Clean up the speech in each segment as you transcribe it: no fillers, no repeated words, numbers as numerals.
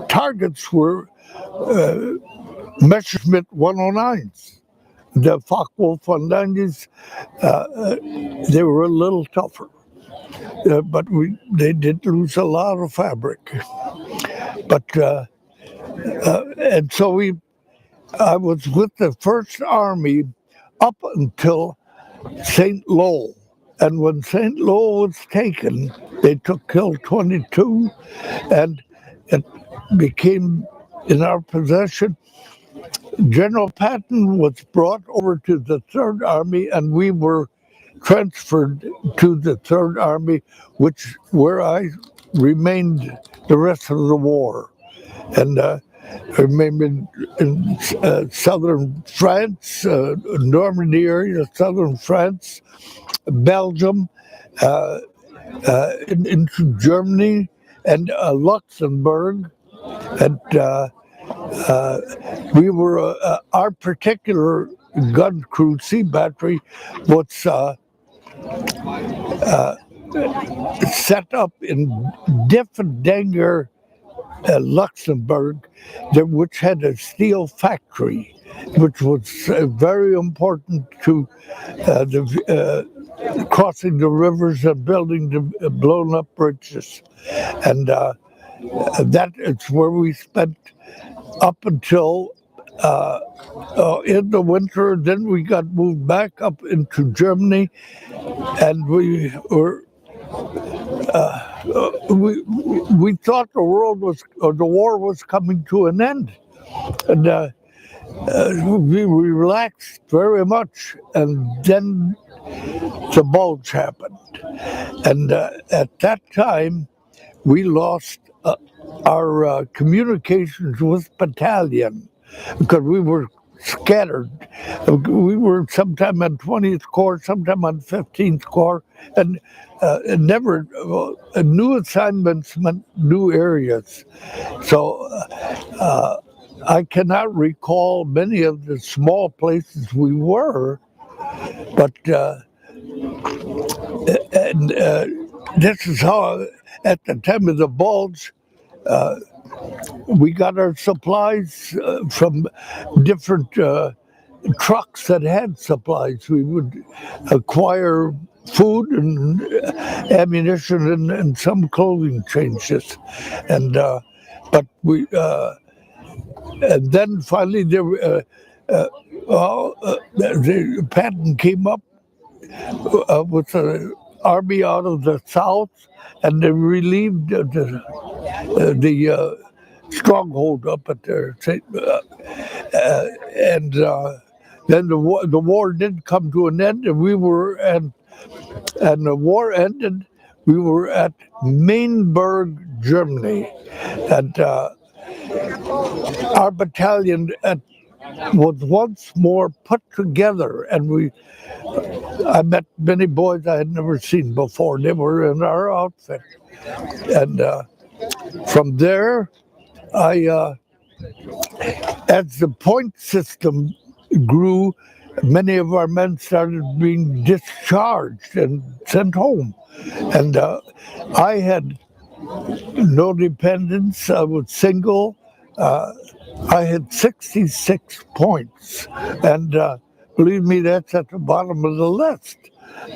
targets were Messerschmitt 109s. The Focke-Wulf 190s, they were a little tougher. But they did lose a lot of fabric. But and so I was with the First Army up until St. Lo. And when St. Lo was taken, they killed 22, and it became in our possession. General Patton was brought over to the Third Army, and we were transferred to the Third Army, where I remained the rest of the war. And I remained in southern France, Normandy area, southern France, Belgium, into Germany, and Luxembourg. And we were, our particular gun crew, Sea Battery, was set up in Diffendanger, Luxembourg, which had a steel factory, which was very important to crossing the rivers and building the blown up bridges. And that is where we spent up until in the winter. Then we got moved back up into Germany, and we thought the war was coming to an end, and we relaxed very much. And then the bulge happened, and at that time we lost our communications with battalion because we were scattered. We were sometime on 20th Corps, sometime on 15th Corps, and never new assignments meant new areas. So I cannot recall many of the small places we were, but this is how, at the time of the bulge, we got our supplies from different trucks that had supplies. We would acquire food and ammunition and some clothing changes, and but we and then finally the Patton came up with the army out of the south, and they relieved the stronghold up at there, and then the war did come to an end, and we were and the war ended. We were at Mainburg, Germany, and our battalion was once more put together, and I met many boys I had never seen before. They were in our outfit, and from there, as the point system grew, many of our men started being discharged and sent home. And I had no dependents. I was single. I had 66 points. And believe me, that's at the bottom of the list.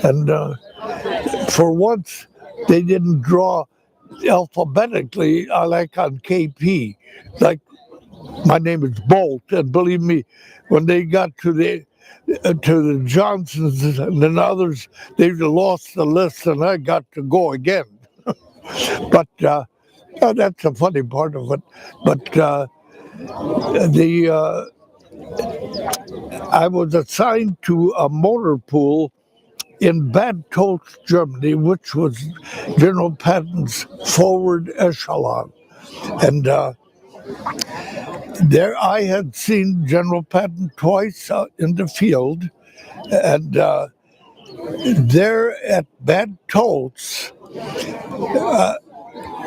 And for once, they didn't draw alphabetically like on KP. Like, my name is Bolt, and believe me, when they got to the Johnsons and then others, they lost the list, and I got to go again. But that's a funny part of it. But I was assigned to a motor pool in Bad Tolz, Germany, which was General Patton's forward echelon. And there I had seen General Patton twice in the field. And there at Bad Tolz,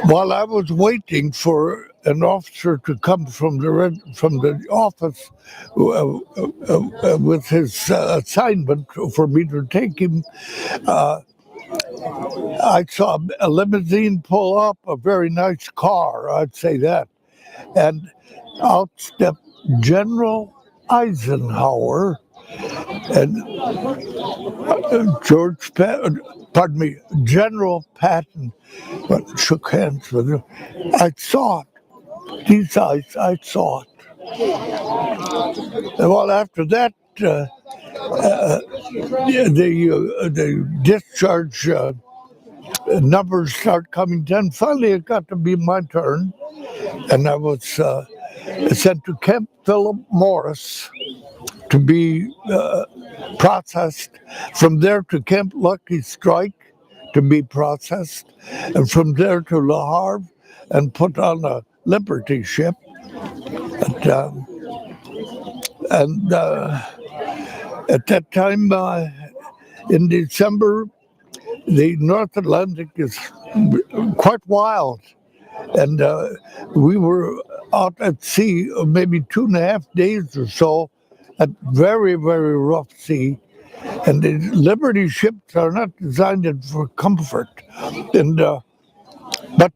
while I was waiting for an officer to come from the office with his assignment for me to take him, I saw a limousine pull up, a very nice car, I'd say that. And out stepped General Eisenhower and General Patton shook hands with him. I saw it. These eyes, I saw it. And well, after that, the discharge numbers start coming down. Finally, it got to be my turn, and I was sent to Camp Philip Morris to be processed. From there to Camp Lucky Strike to be processed, and from there to Le Havre and put on a Liberty ship. And at that time, in December, the North Atlantic is quite wild. And we were out at sea maybe 2.5 days or so at very, very rough sea. And the Liberty ships are not designed for comfort. And but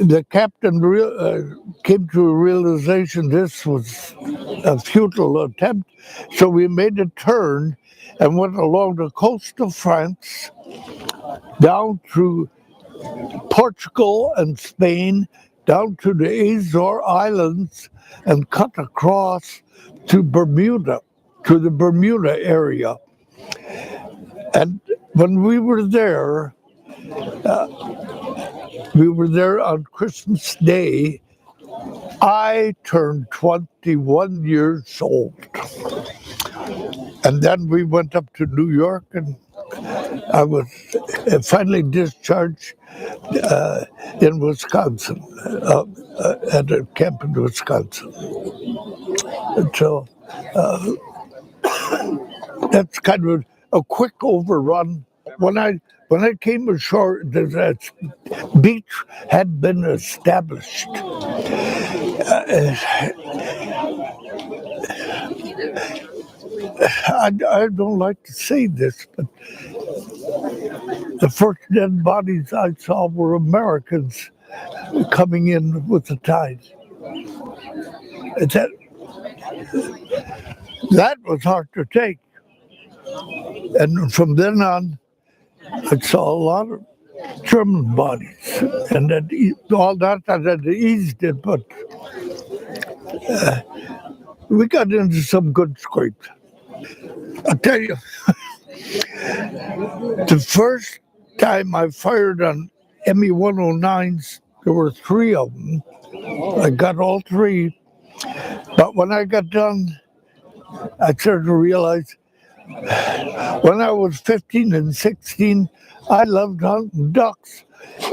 the captain came to a realization this was a futile attempt. So we made a turn and went along the coast of France, down through Portugal and Spain, down to the Azore Islands, and cut across to Bermuda, to the Bermuda area. And when we were there on Christmas Day. I turned 21 years old. And then we went up to New York, and I was finally discharged in Wisconsin, at a camp in Wisconsin. And so that's kind of a quick overrun. When I came ashore, the beach had been established. I don't like to say this, but the first dead bodies I saw were Americans coming in with the tide. That was hard to take. And from then on, I saw a lot of German bodies, and all that had eased it, but we got into some good scrapes. I'll tell you, the first time I fired on ME-109s, there were 3 of them. I got all 3, but when I got done, I started to realize when I was 15 and 16, I loved hunting ducks,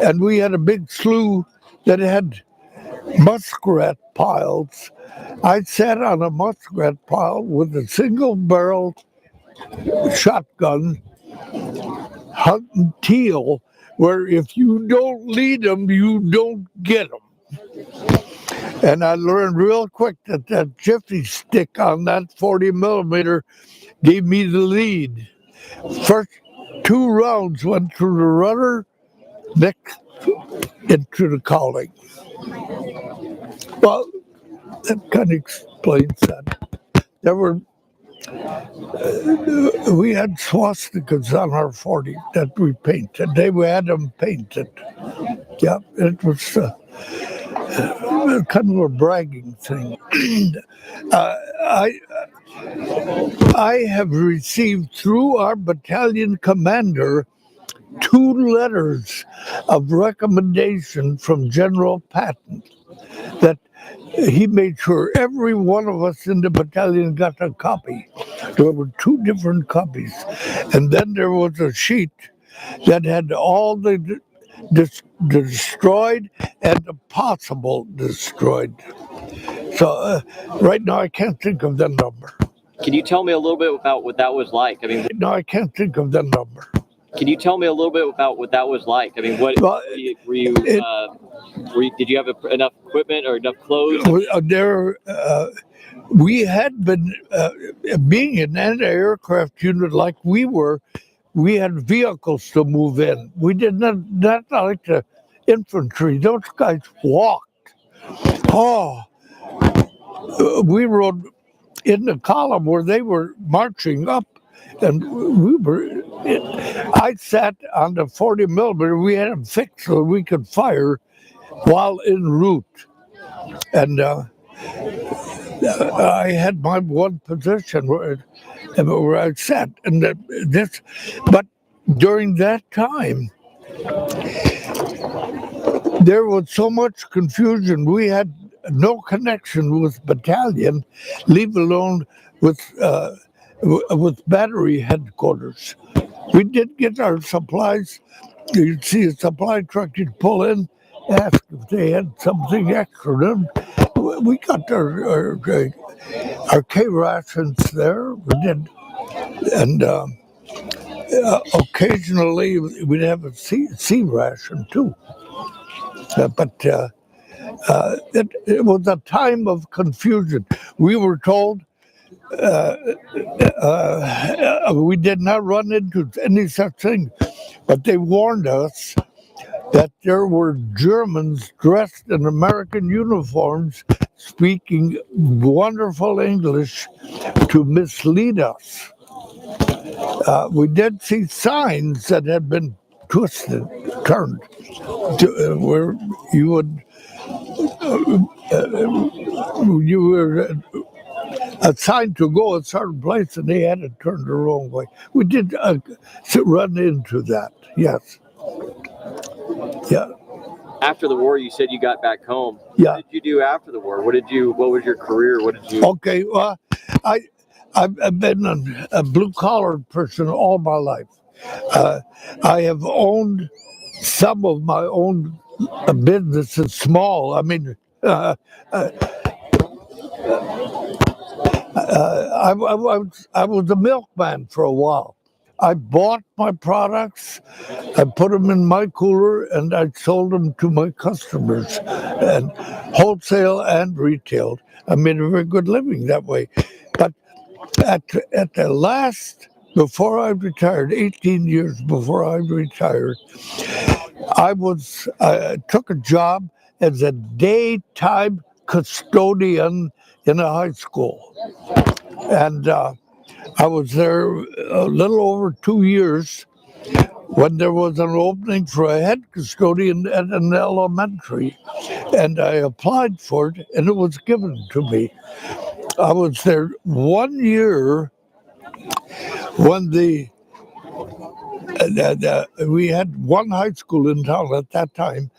and we had a big slough that had muskrat piles. I sat on a muskrat pile with a single-barrel shotgun hunting teal, where if you don't lead them, you don't get them. And I learned real quick that jiffy stick on that 40 millimeter gave me the lead. First 2 rounds went through the rudder, next into the cowling. Well, that kind of explains that. There were we had swastikas on our 40 that we painted. We had them painted. Yeah, it was kind of a bragging thing. I have received through our battalion commander 2 letters of recommendation from General Patton that he made sure every one of us in the battalion got a copy. There were 2 different copies. And then there was a sheet that had all the destroyed and the possible destroyed. So right now I can't think of the number. Can you tell me a little bit about what that was like? I mean, right now I can't think of the number. Can you tell me a little bit about what that was like? I mean, what were you? Did you have enough equipment or enough clothes? We had been being an anti-aircraft unit like we were. we had vehicles to move in. We did not like the infantry. Those guys walked. Oh, we rode in the column where they were marching up, and I sat on the 40 millimeter. We had them fixed so we could fire while en route. And I had my one position where I sat, and but during that time, there was so much confusion. We had no connection with battalion, leave alone with battery headquarters. We did get our supplies. You'd see a supply truck, you'd pull in, ask if they had something extra. We got our K rations there. We did, and occasionally we'd have a C ration too. But it was a time of confusion. We were told we did not run into any such thing, but they warned us that there were Germans dressed in American uniforms speaking wonderful English to mislead us. We did see signs that had been twisted, turned, to, where you were assigned to go a certain place and they had it turned the wrong way. We did run into that, yes. Yeah. After the war, you said you got back home. Yeah. What did you do after the war? What was your career? What did you? Okay, well, I've been a blue-collar person all my life. I have owned some of my own businesses, small. I mean, I was a milkman for a while. I bought my products, I put them in my cooler, and I sold them to my customers, and wholesale and retail. I made a very good living that way. But at the last, before I retired, 18 years before I retired, I took a job as a daytime custodian in a high school. And I was there a little over 2 years when there was an opening for a head custodian at an elementary. And I applied for it, and it was given to me. I was there 1 year when we had one high school in town at that time,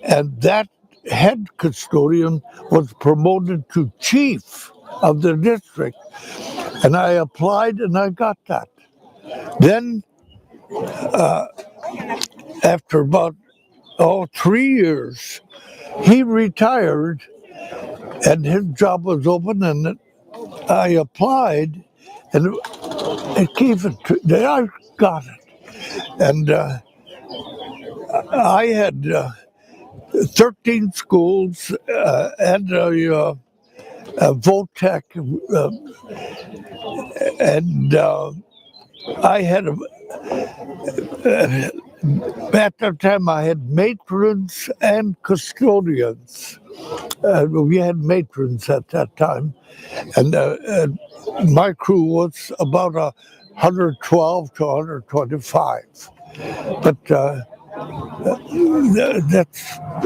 and that head custodian was promoted to chief of the district. And I applied and I got that. Then, after about 3 years, he retired and his job was open, and I applied and I got it. And I had 13 schools and a Votech, and I had at that time I had matrons and custodians. We had matrons at that time, and my crew was about 112 to 125. But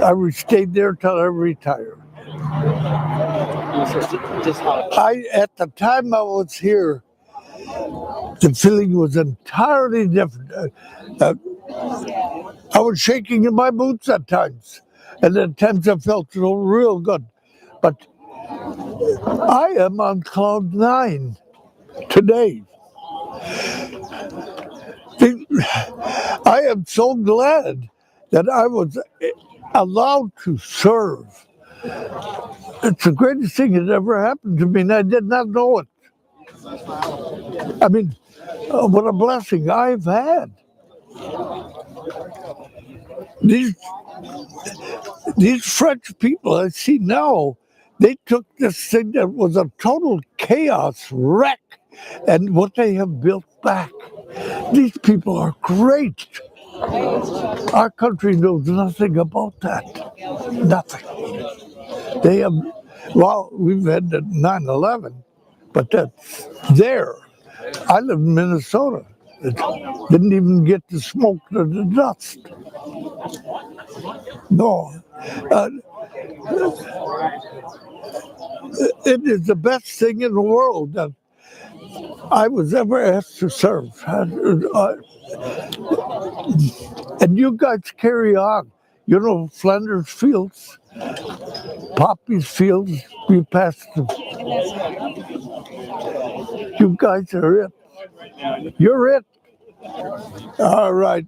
I stayed there till I retired. At the time I was here, the feeling was entirely different. I was shaking in my boots at times, and at times I felt real good. But I am on cloud 9 today. I am so glad that I was allowed to serve. It's the greatest thing that ever happened to me, and I did not know it. I mean, what a blessing I've had. These French people I see now, they took this thing that was a total chaos wreck, and what they have built back. These people are great. Our country knows nothing about that. Nothing. They have, well, we've had the 9/11, but that's there. I live in Minnesota. It didn't even get to smoke the dust. No. Uh, it is the best thing in the world that I was ever asked to serve. And you guys carry on. You know, Flanders Fields, Poppies Fields, we passed them. You guys are it. You're it. All right.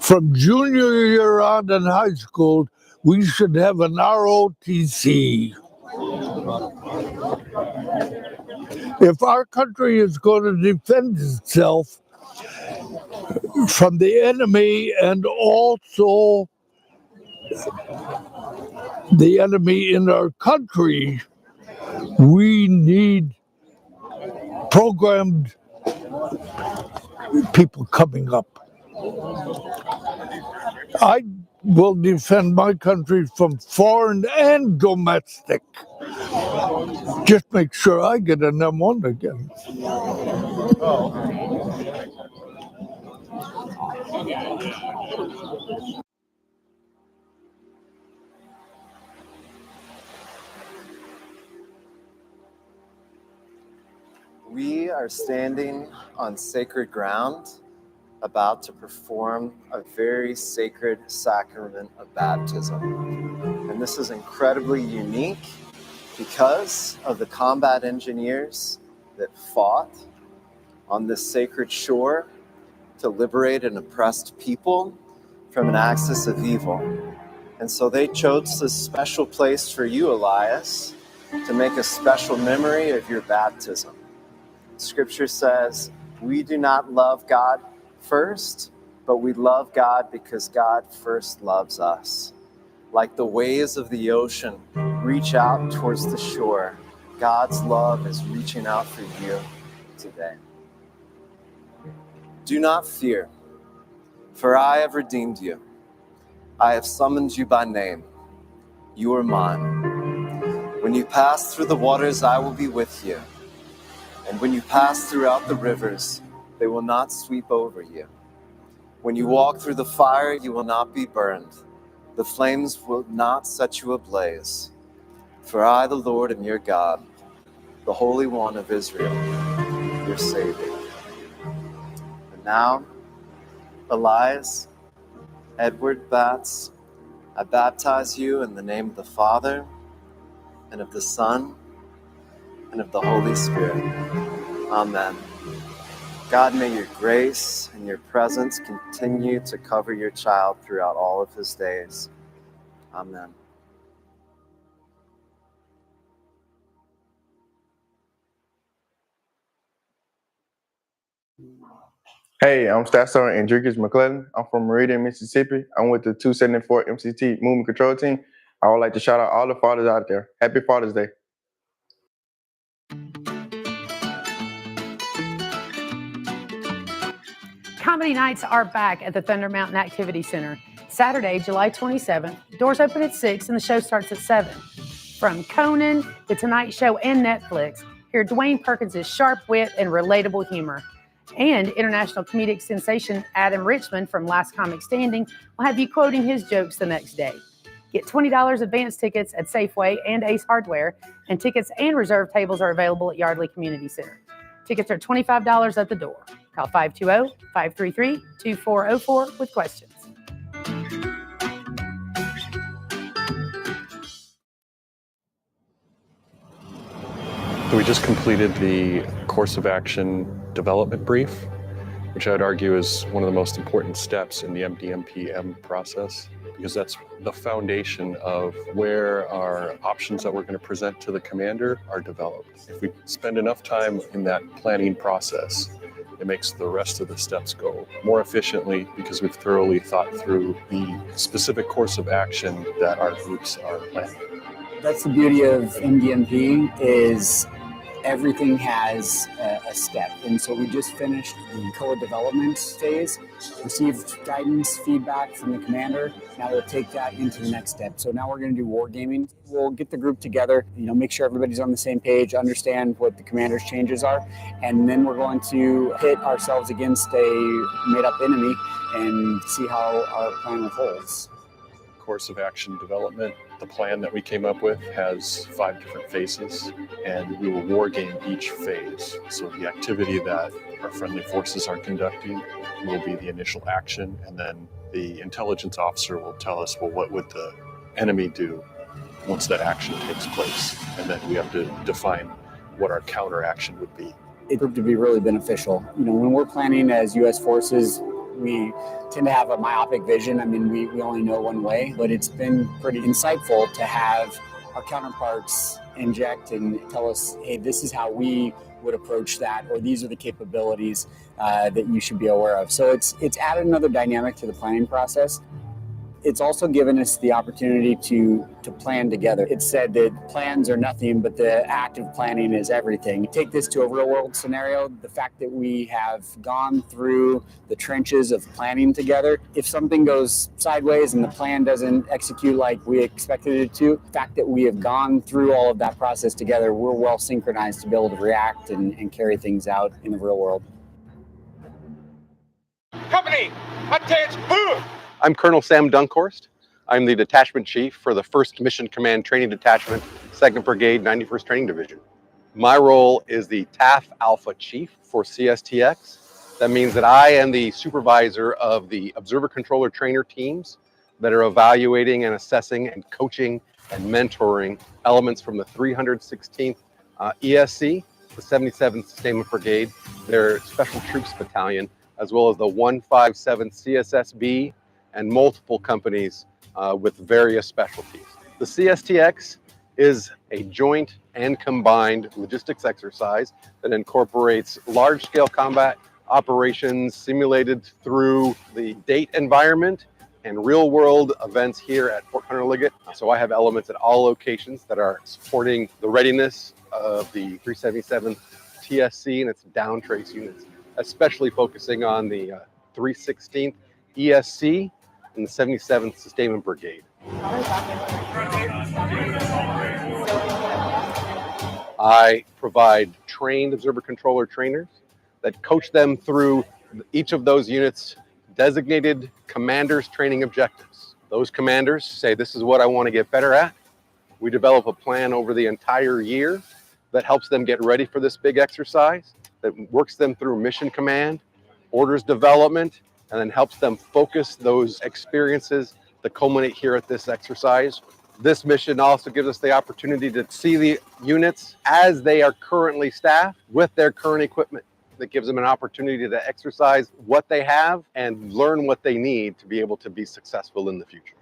From junior year on in high school, we should have an ROTC. If our country is going to defend itself from the enemy and also the enemy in our country, we need programmed people coming up. I will defend my country from foreign and domestic. Just make sure I get an M1 again. We are standing on sacred ground, about to perform a very sacred sacrament of baptism. And this is incredibly unique because of the combat engineers that fought on this sacred shore to liberate an oppressed people from an axis of evil. And so they chose this special place for you, Elias, to make a special memory of your baptism. Scripture says, we do not love God first, but we love God because God first loves us. Like the waves of the ocean reach out towards the shore, God's love is reaching out for you today. Do not fear, for I have redeemed you. I have summoned you by name. You are mine. When you pass through the waters, I will be with you. And when you pass throughout the rivers, they will not sweep over you. When you walk through the fire, you will not be burned. The flames will not set you ablaze. For I, the Lord, am your God, the Holy One of Israel, your Savior. And now, Elias, Edward Batts, I baptize you in the name of the Father, and of the Son, and of the Holy Spirit. Amen. God, may your grace and your presence continue to cover your child throughout all of his days. Amen. Hey, I'm Staff Sergeant Andreas McClellan. I'm from Meridian, Mississippi. I'm with the 274 MCT Movement Control Team. I would like to shout out all the fathers out there. Happy Father's Day. Comedy nights are back at the Thunder Mountain Activity Center. Saturday, July 27th. Doors open at 6 and the show starts at 7. From Conan, The Tonight Show, and Netflix, hear Dwayne Perkins' sharp wit and relatable humor. And international comedic sensation Adam Richman from Last Comic Standing will have you quoting his jokes the next day. Get $20 advance tickets at Safeway and Ace Hardware, and tickets and reserved tables are available at Yardley Community Center. Tickets are $25 at the door. Call 520-533-2404 with questions. So we just completed the course of action development brief, which I'd argue is one of the most important steps in the MDMPM process, because that's the foundation of where our options that we're going to present to the commander are developed. If we spend enough time in that planning process, it makes the rest of the steps go more efficiently because we've thoroughly thought through the specific course of action that our groups are planning. That's the beauty of MDMP is everything has a step. And so we just finished the color development phase, received guidance, feedback from the commander. Now we'll take that into the next step. So now we're going to do wargaming. We'll get the group together, make sure everybody's on the same page, understand what the commander's changes are, and then we're going to pit ourselves against a made-up enemy and see how our plan unfolds. Course of action development, the plan that we came up with has 5 different phases, and we will war game each phase. So the activity that our friendly forces are conducting will be the initial action, and then the intelligence officer will tell us, well, what would the enemy do once that action takes place? And then we have to define what our counter action would be. It proved to be really beneficial. When we're planning as U.S. forces, we tend to have a myopic vision. I mean, we only know one way, but it's been pretty insightful to have our counterparts inject and tell us, hey, this is how we would approach that, or these are the capabilities that you should be aware of. So it's added another dynamic to the planning process. It's also given us the opportunity to plan together. It's said that plans are nothing, but the act of planning is everything. Take this to a real world scenario. The fact that we have gone through the trenches of planning together, if something goes sideways and the plan doesn't execute like we expected it to, the fact that we have gone through all of that process together, we're well synchronized to be able to react and carry things out in the real world. Company, attention, move! I'm Colonel Sam Dunkhorst. I'm the detachment chief for the 1st Mission Command Training Detachment, 2nd Brigade, 91st Training Division. My role is the TAF Alpha Chief for CSTX. That means that I am the supervisor of the observer controller trainer teams that are evaluating and assessing and coaching and mentoring elements from the 316th ESC, the 77th Sustainment Brigade, their Special Troops Battalion, as well as the 157 CSSB, and multiple companies with various specialties. The CSTX is a joint and combined logistics exercise that incorporates large-scale combat operations simulated through the DATE environment and real-world events here at Fort Hunter Liggett. So I have elements at all locations that are supporting the readiness of the 377th TSC and its down trace units, especially focusing on the 316th ESC and the 77th Sustainment Brigade. I provide trained observer controller trainers that coach them through each of those units' designated commanders' training objectives. Those commanders say, this is what I want to get better at. We develop a plan over the entire year that helps them get ready for this big exercise, that works them through mission command, orders development, and then helps them focus those experiences that culminate here at this exercise. This mission also gives us the opportunity to see the units as they are currently staffed with their current equipment. That gives them an opportunity to exercise what they have and learn what they need to be able to be successful in the future.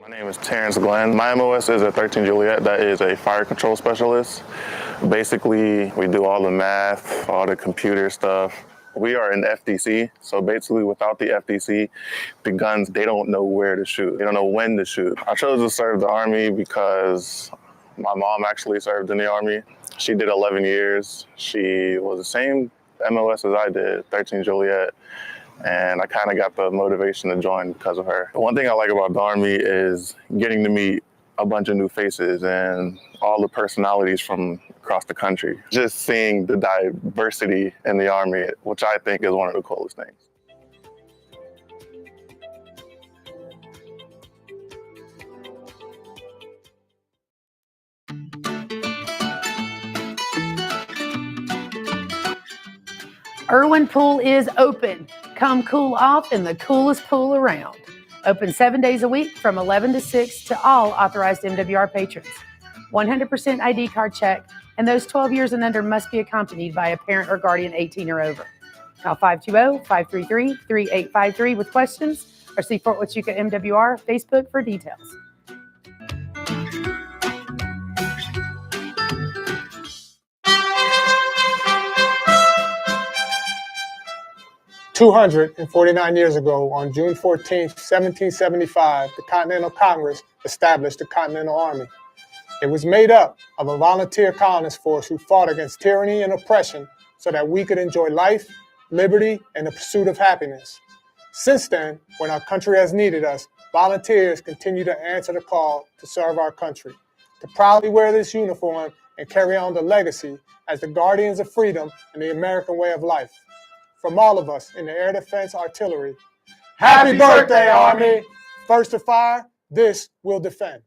My name is Terrence Glenn. My MOS is a 13 Juliet. That is a fire control specialist. Basically, we do all the math, all the computer stuff. We are in FDC, so basically without the FDC, the guns, they don't know where to shoot. They don't know when to shoot. I chose to serve the Army because my mom actually served in the Army. She did 11 years. She was the same MOS as I did, 13 Juliet. And I kind of got the motivation to join because of her. One thing I like about the Army is getting to meet a bunch of new faces and all the personalities from across the country. Just seeing the diversity in the Army, which I think is one of the coolest things. Irwin Pool is open. Come cool off in the coolest pool around. Open 7 days a week from 11 to 6 to all authorized MWR patrons. 100% ID card check, and those 12 years and under must be accompanied by a parent or guardian 18 or over. Call 520-533-3853 with questions or see Fort Huachuca MWR Facebook for details. 249 years ago, on June 14, 1775, the Continental Congress established the Continental Army. It was made up of a volunteer colonist force who fought against tyranny and oppression so that we could enjoy life, liberty, and the pursuit of happiness. Since then, when our country has needed us, volunteers continue to answer the call to serve our country, to proudly wear this uniform and carry on the legacy as the guardians of freedom and the American way of life. From all of us in the Air Defense Artillery, happy birthday, Army! First to fire, this will defend.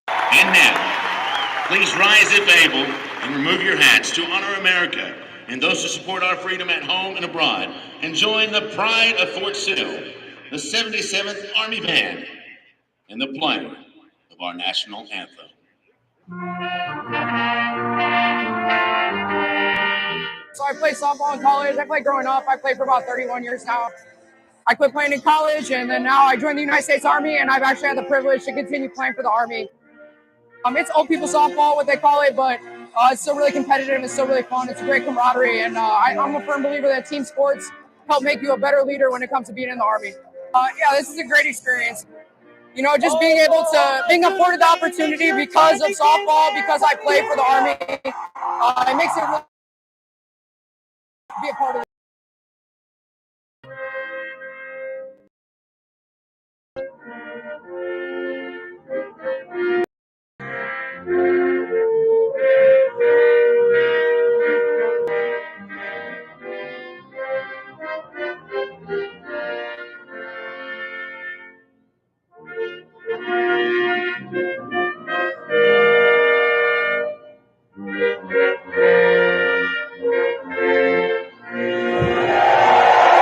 And now, please rise if able and remove your hats to honor America and those who support our freedom at home and abroad, and join the pride of Fort Sill, the 77th Army Band, in the playing of our national anthem. So I played softball in college. I played growing up. I played for about 31 years now. I quit playing in college, and then now I joined the United States Army, and I've actually had the privilege to continue playing for the Army. It's old people softball, what they call it, but it's still really competitive. It's still really fun. It's a great camaraderie, and I'm a firm believer that team sports help make you a better leader when it comes to being in the Army. Yeah, this is a great experience. You know, just being afforded the opportunity because of softball, because I play for the Army, it makes it really be a part of it.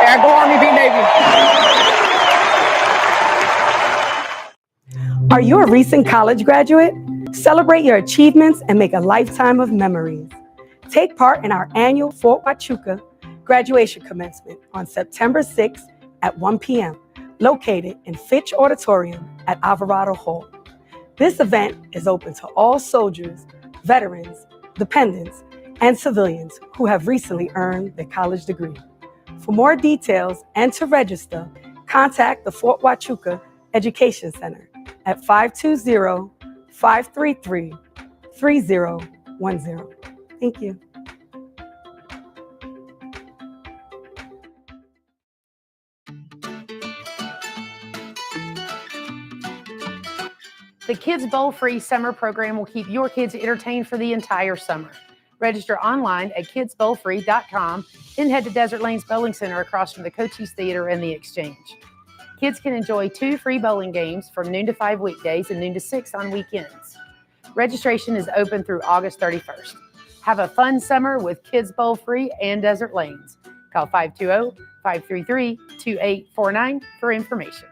Yeah, go Army, beat Navy. Are you a recent college graduate? Celebrate your achievements and make a lifetime of memories. Take part in our annual Fort Huachuca graduation commencement on September 6th at 1 p.m., located in Fitch Auditorium at Alvarado Hall. This event is open to all soldiers, veterans, dependents, and civilians who have recently earned their college degree. For more details and to register, contact the Fort Huachuca Education Center at 520-533-3010. Thank you. The Kids Bowl Free Summer Program will keep your kids entertained for the entire summer. Register online at kidsbowlfree.com, then head to Desert Lanes Bowling Center across from the Cochise Theater and the Exchange. Kids can enjoy 2 free bowling games from noon to 5 weekdays and noon to 6 on weekends. Registration is open through August 31st. Have a fun summer with Kids Bowl Free and Desert Lanes. Call 520-533-2849 for information.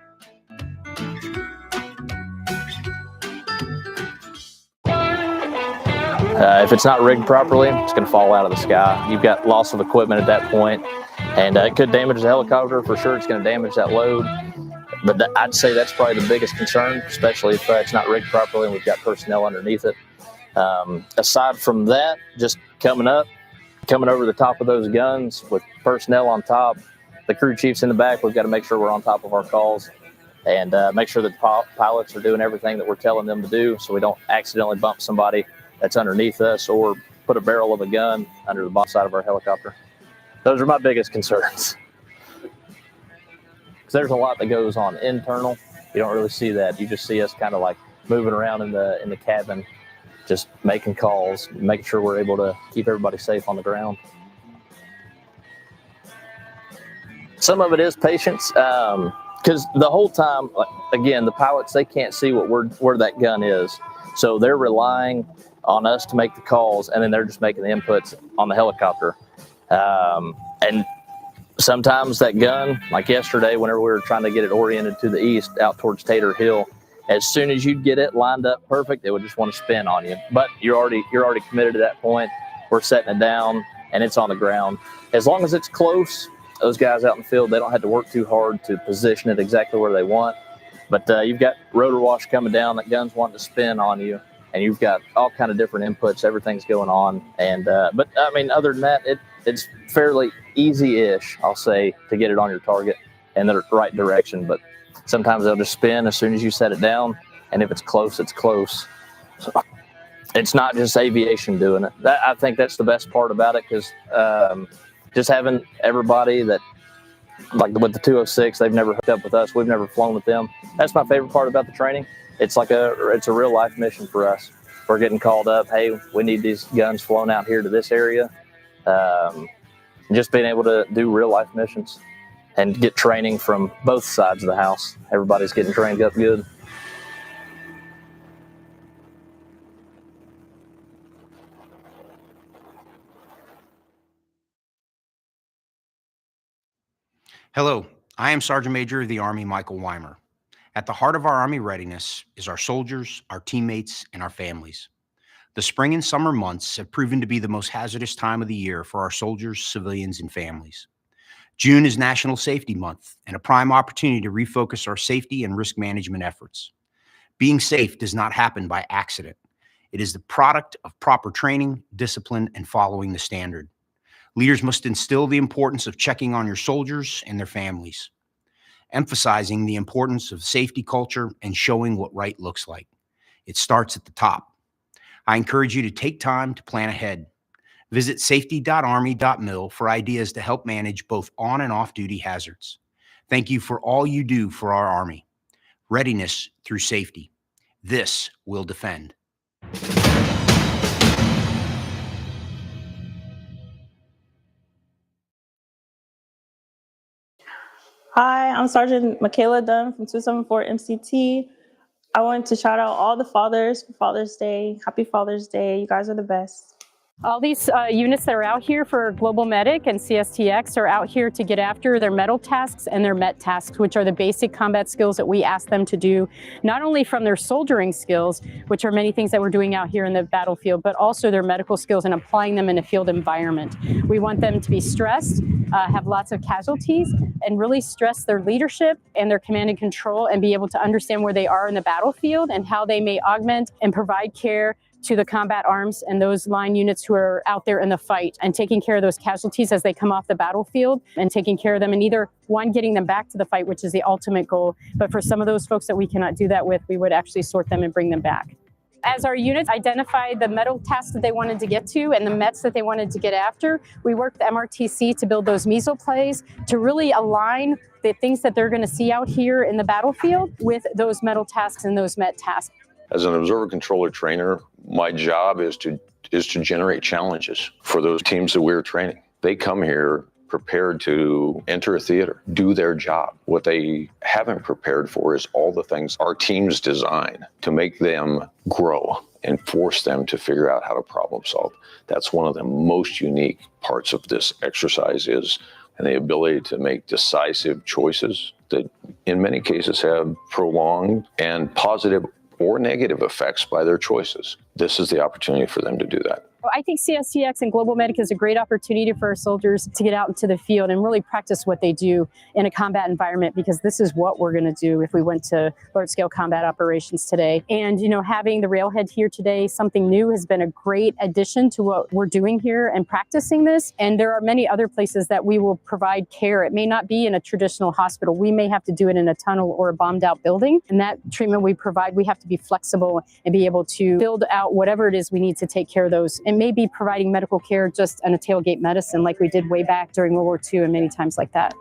If it's not rigged properly, it's going to fall out of the sky. You've got loss of equipment at that point, and it could damage the helicopter. For sure, it's going to damage that load. But I'd say that's probably the biggest concern, especially if it's not rigged properly and we've got personnel underneath it. Aside from that, just coming over the top of those guns with personnel on top, the crew chiefs in the back, we've got to make sure we're on top of our calls and make sure that pilots are doing everything that we're telling them to do so we don't accidentally bump somebody that's underneath us or put a barrel of a gun under the bottom side of our helicopter. Those are my biggest concerns. Because there's a lot that goes on internal. You don't really see that. You just see us kind of like moving around in the cabin, just making calls, making sure we're able to keep everybody safe on the ground. Some of it is patience, because the whole time, again, the pilots, they can't see where that gun is. So they're relying on us to make the calls, and then they're just making the inputs on the helicopter. And sometimes that gun, like yesterday, whenever we were trying to get it oriented to the east out towards Tater Hill, as soon as you'd get it lined up perfect, it would just want to spin on you. But you're already committed to that point. We're setting it down, and it's on the ground. As long as it's close, those guys out in the field, they don't have to work too hard to position it exactly where they want. But you've got rotor wash coming down, that gun's wanting to spin on you, and you've got all kind of different inputs. Everything's going on, and but I mean, other than that, it's fairly easy-ish, I'll say, to get it on your target in the right direction. But sometimes they'll just spin as soon as you set it down, and if it's close, it's close. So it's not just aviation doing it. I think that's the best part about it, because just having everybody that, like with the 206, they've never hooked up with us. We've never flown with them. That's my favorite part about the training. It's a real life mission for us. We're getting called up. Hey, we need these guns flown out here to this area. Just being able to do real life missions and get training from both sides of the house. Everybody's getting trained up good. Hello, I am Sergeant Major of the Army Michael Weimer. At the heart of our Army readiness is our soldiers, our teammates, and our families. The spring and summer months have proven to be the most hazardous time of the year for our soldiers, civilians, and families. June is National Safety Month and a prime opportunity to refocus our safety and risk management efforts. Being safe does not happen by accident. It is the product of proper training, discipline, and following the standard. Leaders must instill the importance of checking on your soldiers and their families, emphasizing the importance of safety culture and showing what right looks like. It starts at the top. I encourage you to take time to plan ahead. Visit safety.army.mil for ideas to help manage both on and off-duty hazards. Thank you for all you do for our Army. Readiness through safety. This will defend. Hi, I'm Sergeant Michaela Dunn from 274 MCT. I wanted to shout out all the fathers for Father's Day. Happy Father's Day. You guys are the best. All these units that are out here for Global Medic and CSTX are out here to get after their METAL tasks and their MET tasks, which are the basic combat skills that we ask them to do, not only from their soldiering skills, which are many things that we're doing out here in the battlefield, but also their medical skills and applying them in a field environment. We want them to be stressed, have lots of casualties, and really stress their leadership and their command and control, and be able to understand where they are in the battlefield and how they may augment and provide care to the combat arms and those line units who are out there in the fight, and taking care of those casualties as they come off the battlefield, and taking care of them, and either one, getting them back to the fight, which is the ultimate goal. But for some of those folks that we cannot do that with, we would actually sort them and bring them back. As our units identified the METAL tasks that they wanted to get to and the METs that they wanted to get after, we worked with MRTC to build those meso plays to really align the things that they're going to see out here in the battlefield with those METAL tasks and those MET tasks. As an observer controller trainer, my job is to generate challenges for those teams that we're training. They come here prepared to enter a theater, do their job. What they haven't prepared for is all the things our teams design to make them grow and force them to figure out how to problem solve. That's one of the most unique parts of this exercise, is and the ability to make decisive choices that in many cases have prolonged and positive or negative effects by their choices. This is the opportunity for them to do that. Well, I think CSTX and Global Medic is a great opportunity for our soldiers to get out into the field and really practice what they do in a combat environment, because this is what we're going to do if we went to large-scale combat operations today. And, you know, having the railhead here today, something new, has been a great addition to what we're doing here and practicing this. And there are many other places that we will provide care. It may not be in a traditional hospital. We may have to do it in a tunnel or a bombed-out building. And that treatment we provide, we have to be flexible and be able to build out whatever it is we need to take care of those. And maybe providing medical care just on a tailgate medicine like we did way back during World War II and many times like that.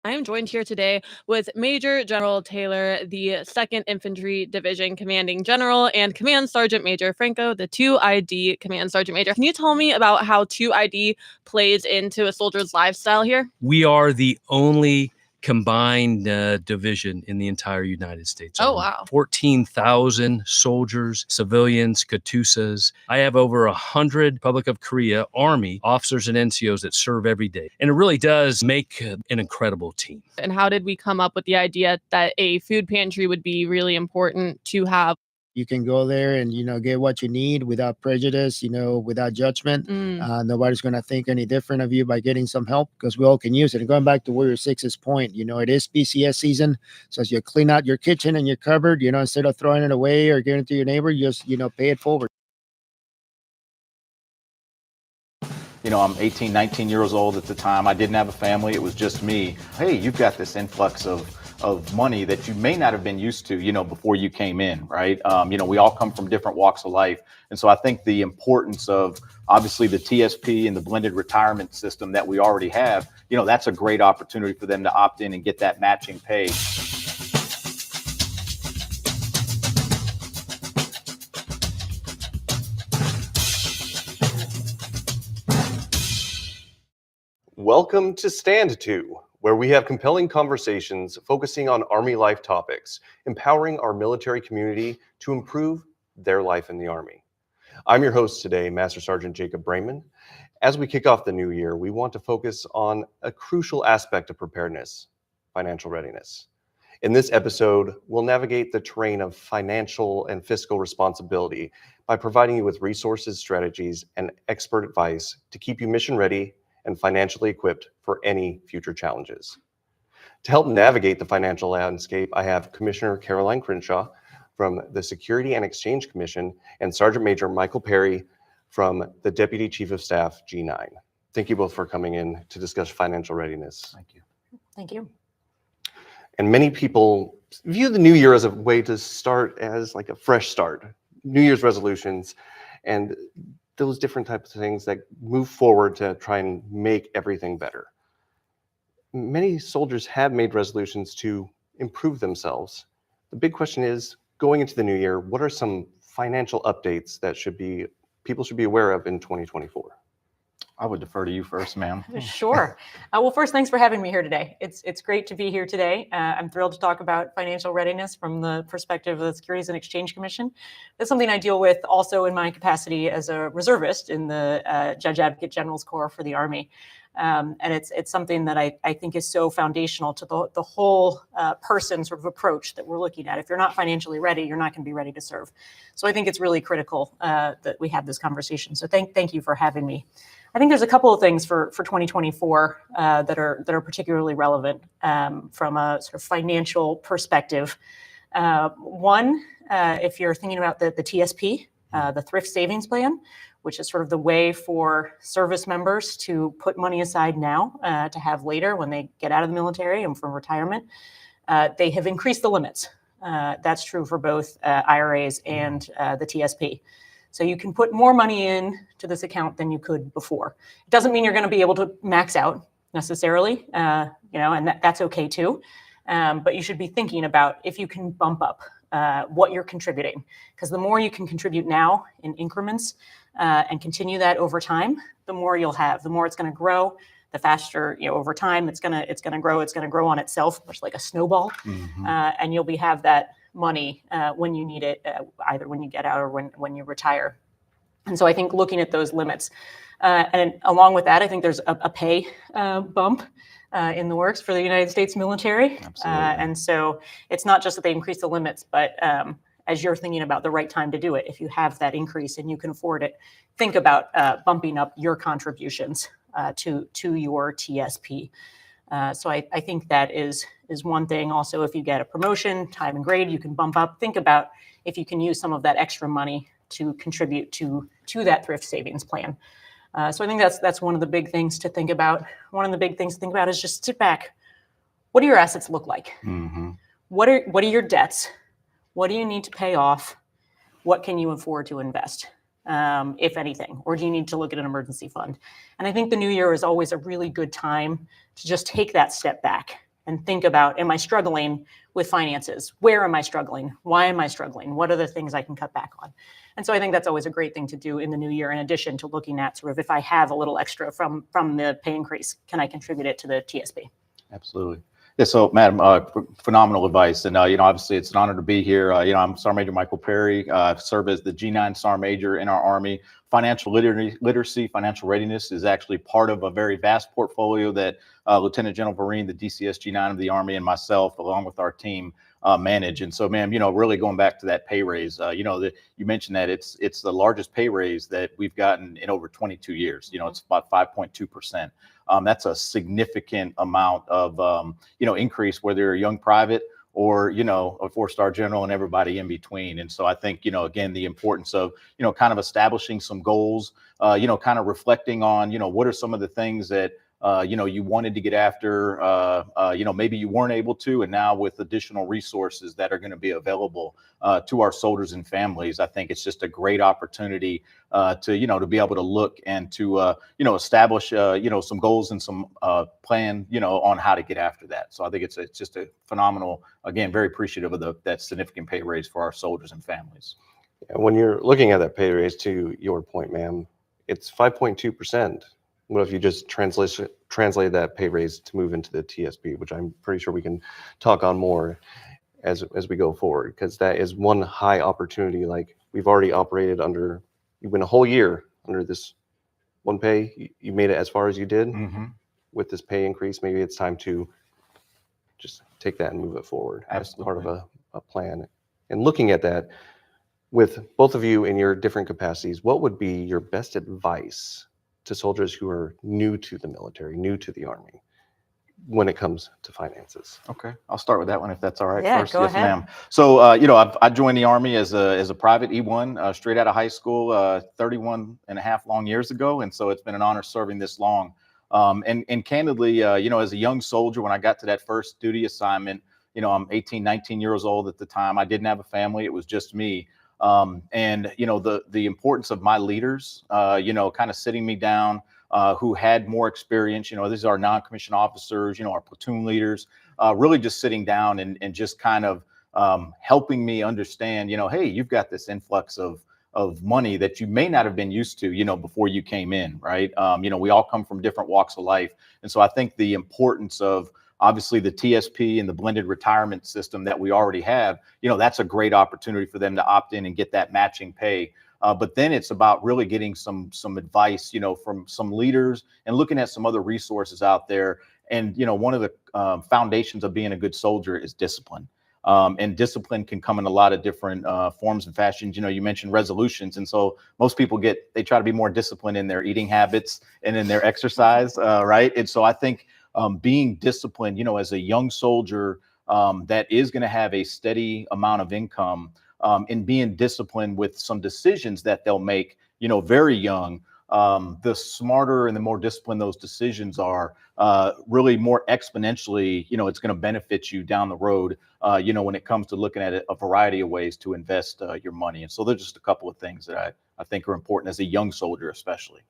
I am joined here today with Major General Taylor, the 2nd Infantry Division Commanding General, and Command Sergeant Major Franco, the 2ID Command Sergeant Major. Can you tell me about how 2ID plays into a soldier's lifestyle here? We are the only combined division in the entire United States. Oh, wow. 14,000 soldiers, civilians, Katusas. I have over 100 Republic of Korea Army officers and NCOs that serve every day. And it really does make an incredible team. And how did we come up with the idea that a food pantry would be really important to have? You can go there and, get what you need without prejudice, without judgment. Nobody's going to think any different of you by getting some help, because we all can use it. And going back to Warrior 6's point, it is PCS season. So as you clean out your kitchen and your cupboard, instead of throwing it away or giving it to your neighbor, just, pay it forward. I'm 18, 19 years old at the time. I didn't have a family. It was just me. Hey, you've got this influx of money that you may not have been used to, before you came in, right? We all come from different walks of life. And so I think the importance of obviously the TSP and the blended retirement system that we already have, that's a great opportunity for them to opt in and get that matching pay. Welcome to Stand To, where we have compelling conversations focusing on Army life topics, empowering our military community to improve their life in the Army. I'm your host today, Master Sergeant Jacob Brayman. As we kick off the new year, we want to focus on a crucial aspect of preparedness, financial readiness. In this episode, we'll navigate the terrain of financial and fiscal responsibility by providing you with resources, strategies, and expert advice to keep you mission ready and financially equipped for any future challenges. To help navigate the financial landscape, I have Commissioner Caroline Crenshaw from the Security and Exchange Commission and Sergeant Major Michael Perry from the Deputy Chief of Staff, G9. Thank you both for coming in to discuss financial readiness. Thank you. Thank you. And many people view the new year as a way to start as like a fresh start, New Year's resolutions, and those different types of things that move forward to try and make everything better. Many soldiers have made resolutions to improve themselves. The big question is, going into the new year, what are some financial updates that people should be aware of in 2024? I would defer to you first, ma'am. Sure. Well, first, thanks for having me here today. It's great to be here today. I'm thrilled to talk about financial readiness from the perspective of the Securities and Exchange Commission. That's something I deal with also in my capacity as a reservist in the Judge Advocate General's Corps for the Army. And it's something that I think is so foundational to the whole person sort of approach that we're looking at. If you're not financially ready, you're not going to be ready to serve. So I think it's really critical that we have this conversation. So thank you for having me. I think there's a couple of things for 2024 that are particularly relevant from a sort of financial perspective. One, if you're thinking about the TSP, the Thrift Savings Plan, which is sort of the way for service members to put money aside now to have later when they get out of the military and from retirement, they have increased the limits. That's true for both IRAs and the TSP. So you can put more money in to this account than you could before. It doesn't mean you're going to be able to max out necessarily, and that's okay too. But you should be thinking about if you can bump up what you're contributing, because the more you can contribute now in increments and continue that over time, the more you'll have, the more it's going to grow, the faster, over time it's going to grow on itself, much like a snowball, and you'll have that money when you need it, either when you get out or when you retire. And so I think looking at those limits, and along with that, I think there's a pay bump in the works for the United States military. And so it's not just that they increase the limits, but as you're thinking about the right time to do it, if you have that increase and you can afford it, think about bumping up your contributions to your TSP. So I think that is one thing. Also, if you get a promotion, time and grade, you can bump up. Think about if you can use some of that extra money to contribute to that thrift savings plan. So I think that's one of the big things to think about. One of the big things to think about is just sit back. What do your assets look like? What are your debts? What do you need to pay off? What can you afford to invest, if anything? Or do you need to look at an emergency fund? And I think the new year is always a really good time to just take that step back and think about, am I struggling with finances? Where am I struggling? Why am I struggling? What are the things I can cut back on? And so I think that's always a great thing to do in the new year, in addition to looking at sort of, if I have a little extra from the pay increase, can I contribute it to the TSP? Absolutely. Yeah, so, Madam, phenomenal advice. And, obviously it's an honor to be here. I'm Sergeant Major Michael Perry. I serve as the G9 Sergeant Major in our Army. Financial literacy, financial readiness is actually part of a very vast portfolio that Lieutenant General Vereen, the DCS G9 of the Army, and myself, along with our team, manage. And so, ma'am, really going back to that pay raise, you mentioned that it's the largest pay raise that we've gotten in over 22 years. It's about 5.2%. That's a significant amount of, increase, whether you're a young private or, a four-star general and everybody in between. And so I think, again, the importance of, kind of establishing some goals, kind of reflecting on, what are some of the things that, you wanted to get after, maybe you weren't able to, and now with additional resources that are going to be available to our soldiers and families, I think it's just a great opportunity to be able to look and to, establish, some goals and some plan, on how to get after that. So I think it's just a phenomenal, again, very appreciative of that significant pay raise for our soldiers and families. When you're looking at that pay raise, to your point, ma'am, it's 5.2%. What if you just translate that pay raise to move into the TSP, which I'm pretty sure we can talk on more as we go forward, because that is one high opportunity. Like, we've already operated under, you've been a whole year under this one pay. You made it as far as you did. With this pay increase, maybe it's time to just take that and move it forward as part of a plan. And looking at that, with both of you in your different capacities, what would be your best advice to soldiers who are new to the military, new to the Army, when it comes to finances? Okay, I'll start with that one if that's all right. Yeah, first. go Yes, ahead. ma'am. So, I joined the Army as a private E1 straight out of high school 31 and a half long years ago. And so it's been an honor serving this long. And candidly, as a young soldier, when I got to that first duty assignment, I'm 18, 19 years old at the time. I didn't have a family. It was just me. And the importance of my leaders, kind of sitting me down, who had more experience, these are our non-commissioned officers, our platoon leaders, really just sitting down and just kind of helping me understand, hey, you've got this influx of money that you may not have been used to, before you came in, right? We all come from different walks of life. And so I think the importance of, obviously, the TSP and the blended retirement system that we already have, that's a great opportunity for them to opt in and get that matching pay. But then it's about really getting some advice, from some leaders and looking at some other resources out there. And, one of the foundations of being a good soldier is discipline. And discipline can come in a lot of different forms and fashions. You mentioned resolutions. And so most people they try to be more disciplined in their eating habits and in their exercise, right? And so I think being disciplined, as a young soldier that is going to have a steady amount of income, and being disciplined with some decisions that they'll make, very young, the smarter and the more disciplined those decisions are, really more exponentially, it's going to benefit you down the road, when it comes to looking at a variety of ways to invest your money. And so there's just a couple of things that I think are important as a young soldier, especially.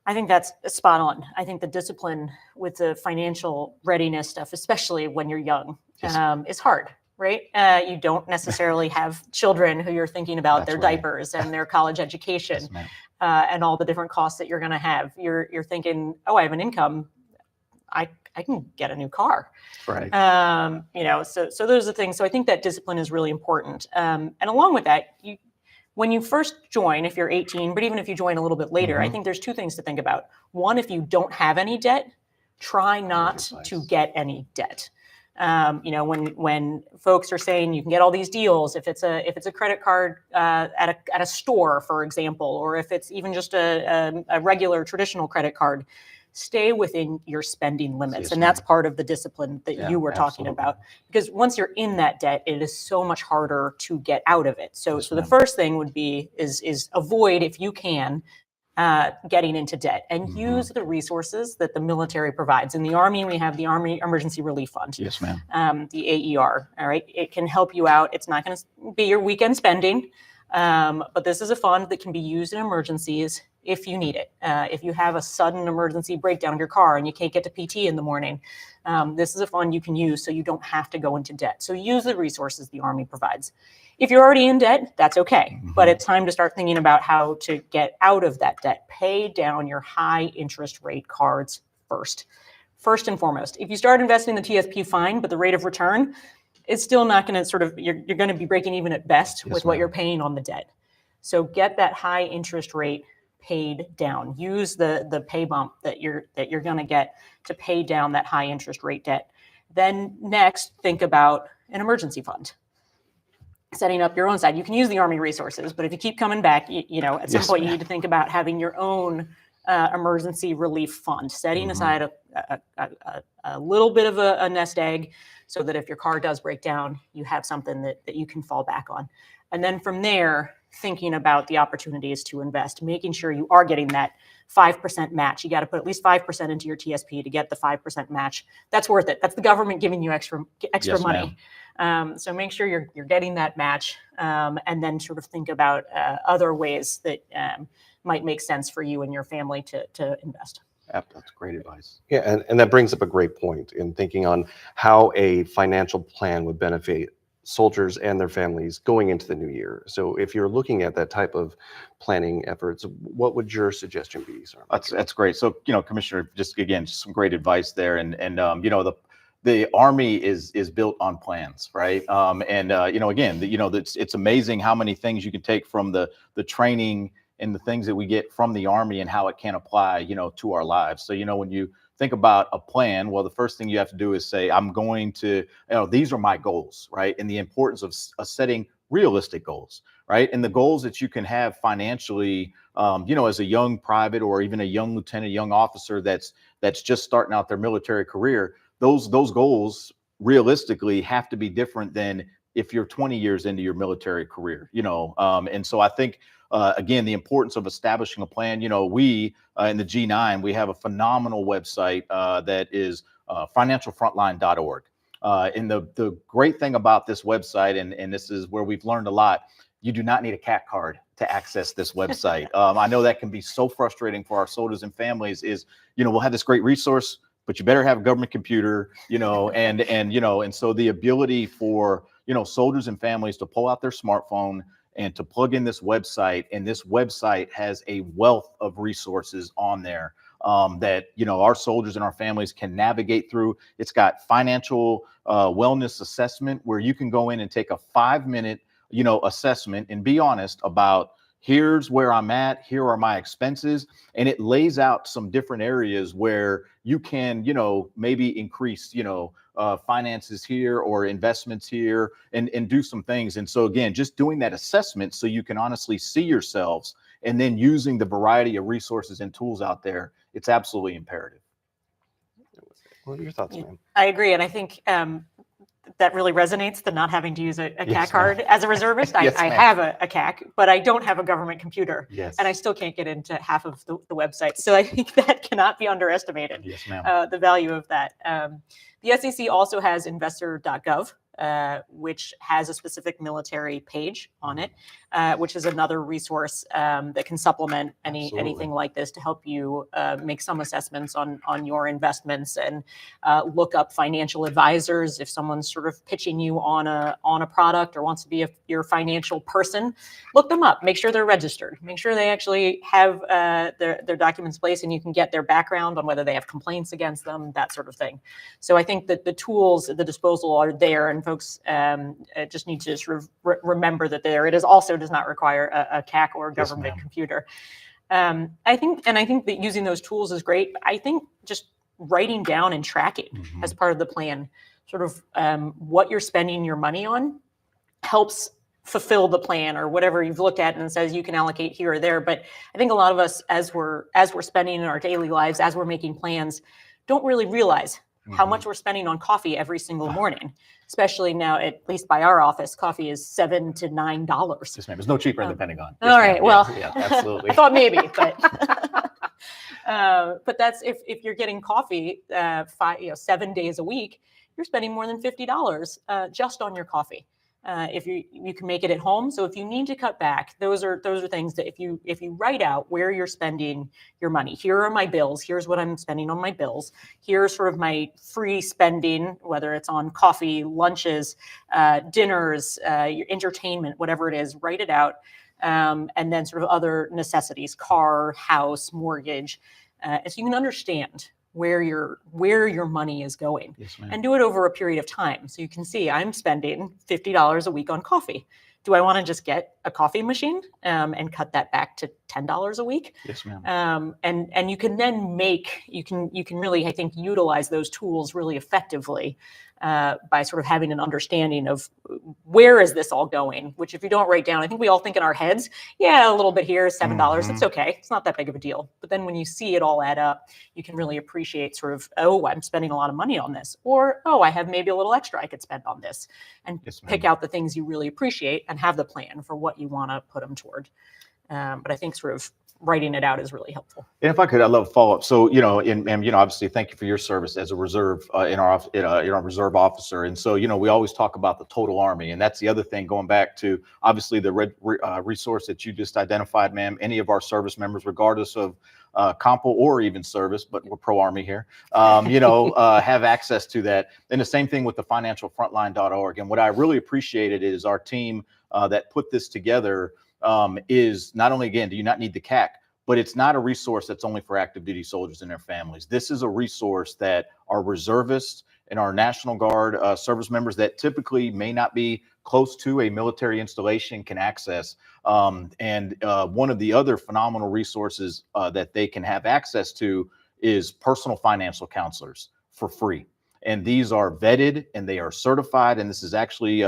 I think that's spot on. I think the discipline with the financial readiness stuff, especially when you're young, is hard, right? You don't necessarily have children who you're thinking about their diapers and their college education, and all the different costs that you're going to have. You're thinking, oh, I have an income. I can get a new car. Right. So those are the things. So I think that discipline is really important. And along with that, when you first join, if you're 18, but even if you join a little bit later, I think there's two things to think about. One, if you don't have any debt, try not to get any debt. When folks are saying you can get all these deals, if it's a credit card at a store, for example, or if it's even just a regular traditional credit card, stay within your spending limits. Yes, and that's part of the discipline that you were talking absolutely. about. Because once you're in that debt, it is so much harder to get out of it. So the first thing would be is avoid, if you can, getting into debt, and use the resources that the military provides. In the Army, we have the Army Emergency Relief Fund. Yes, ma'am. The AER, all right? It can help you out. It's not going to be your weekend spending, but this is a fund that can be used in emergencies if you need it. If you have a sudden emergency breakdown of your car and you can't get to PT in the morning, this is a fund you can use so you don't have to go into debt. So use the resources the Army provides. If you're already in debt, that's okay. But it's time to start thinking about how to get out of that debt. Pay down your high interest rate cards first and foremost. If you start investing in the TSP, fine, but the rate of return is still not going to you're going to be breaking even at best with what you're paying on the debt. So get that high interest rate paid down. Use the pay bump that you're going to get to pay down that high interest rate debt. Then next, think about an emergency fund. Setting up your own side. You can use the Army resources, but if you keep coming back, at some point you need to think about having your own emergency relief fund, setting aside a little bit of a nest egg so that if your car does break down, you have something that you can fall back on. And then from there, thinking about the opportunities to invest, making sure you are getting that 5% match. You got to put at least 5% into your TSP to get the 5% match. That's worth it. That's the government giving you extra Yes, money. So make sure you're getting that match, and then sort of think about other ways that might make sense for you and your family to invest. That's great advice. Yeah, and that brings up a great point in thinking on how a financial plan would benefit soldiers and their families going into the new year. So if you're looking at that type of planning efforts, what would your suggestion be, sir? That's great. So, Commissioner, just some great advice there. And the Army is built on plans, right? It's amazing how many things you can take from the training and the things that we get from the Army and how it can apply, to our lives. So, when you think about a plan, well, the first thing you have to do is say, I'm going to, these are my goals, right? And the importance of setting realistic goals, right? And the goals that you can have financially, as a young private or even a young lieutenant, young officer that's just starting out their military career, those goals realistically have to be different than if you're 20 years into your military career, and so I think, again, the importance of establishing a plan. We in the G9, we have a phenomenal website that is financialfrontline.org. And the great thing about this website, and this is where we've learned a lot, you do not need a CAC card to access this website. I know that can be so frustrating for our soldiers and families is, we'll have this great resource, but you better have a government computer, and so the ability for, soldiers and families to pull out their smartphone and to plug in this website, and this website has a wealth of resources on there that our soldiers and our families can navigate through. It's got financial wellness assessment where you can go in and take a 5-minute assessment and be honest about, here's where I'm at, here are my expenses, and it lays out some different areas where you can maybe increase finances here or investments here and do some things. And so again, just doing that assessment so you can honestly see yourselves, and then using the variety of resources and tools out there, it's absolutely imperative. What are your thoughts, ma'am? I agree. And I think that really resonates, the not having to use a CAC card. As a reservist, I have a CAC, but I don't have a government computer. Yes. And I still can't get into half of the website. So I think that cannot be underestimated. Yes, ma'am. The value of that. The SEC also has investor.gov, which has a specific military page on it, which is another resource that can supplement anything like this to help you make some assessments on your investments and look up financial advisors. If someone's sort of pitching you on a product or wants to be your financial person, look them up. Make sure they're registered. Make sure they actually have their documents placed, and you can get their background on whether they have complaints against them, that sort of thing. So I think that the tools at the disposal are there, and folks just need to sort of remember that it also does not require a CAC or a government computer. I think that using those tools is great. I think just writing down and tracking as part of the plan, sort of what you're spending your money on, helps fulfill the plan or whatever you've looked at and says you can allocate here or there. But I think a lot of us, as we're spending in our daily lives, as we're making plans, don't really realize how much we're spending on coffee every single morning. Especially now, at least by our office, coffee is $7 to $9. Yes, ma'am. It's no cheaper in the Pentagon. All right. Well, yeah, absolutely. I thought maybe, but that's if you're getting coffee 7 days a week, you're spending more than $50 just on your coffee. If you can make it at home. So if you need to cut back, those are things that if you write out where you're spending your money, here are my bills, here's what I'm spending on my bills, here's sort of my free spending, whether it's on coffee, lunches, dinners, your entertainment, whatever it is, write it out. And then sort of other necessities, car, house, mortgage, so you can understand where your money is going, and do it over a period of time. So you can see I'm spending $50 a week on coffee. Do I want to just get a coffee machine and cut that back to $10 a week? Yes, ma'am. And you can then you can really, I think, utilize those tools really effectively by sort of having an understanding of where is this all going, which if you don't write down, I think we all think in our heads, yeah, a little bit here, $7, it's okay. It's not that big of a deal. But then when you see it all add up, you can really appreciate sort of, oh, I'm spending a lot of money on this, or, oh, I have maybe a little extra I could spend on this, and pick out the things you really appreciate and have the plan for what you want to put them toward. But I think sort of writing it out is really helpful. And if I could, I'd love to follow up. So, and obviously, thank you for your service as a reserve in our reserve officer. And so, we always talk about the total Army, and that's the other thing. Going back to obviously the resource that you just identified, ma'am. Any of our service members, regardless of compo or even service, but we're pro Army here, have access to that. And the same thing with the financialfrontline.org. And what I really appreciated is our team that put this together. Is not only, again, do you not need the CAC, but it's not a resource that's only for active duty soldiers and their families. This is a resource that our reservists and our National Guard service members that typically may not be close to a military installation can access. And one of the other phenomenal resources that they can have access to is personal financial counselors for free. And these are vetted and they are certified. And this is actually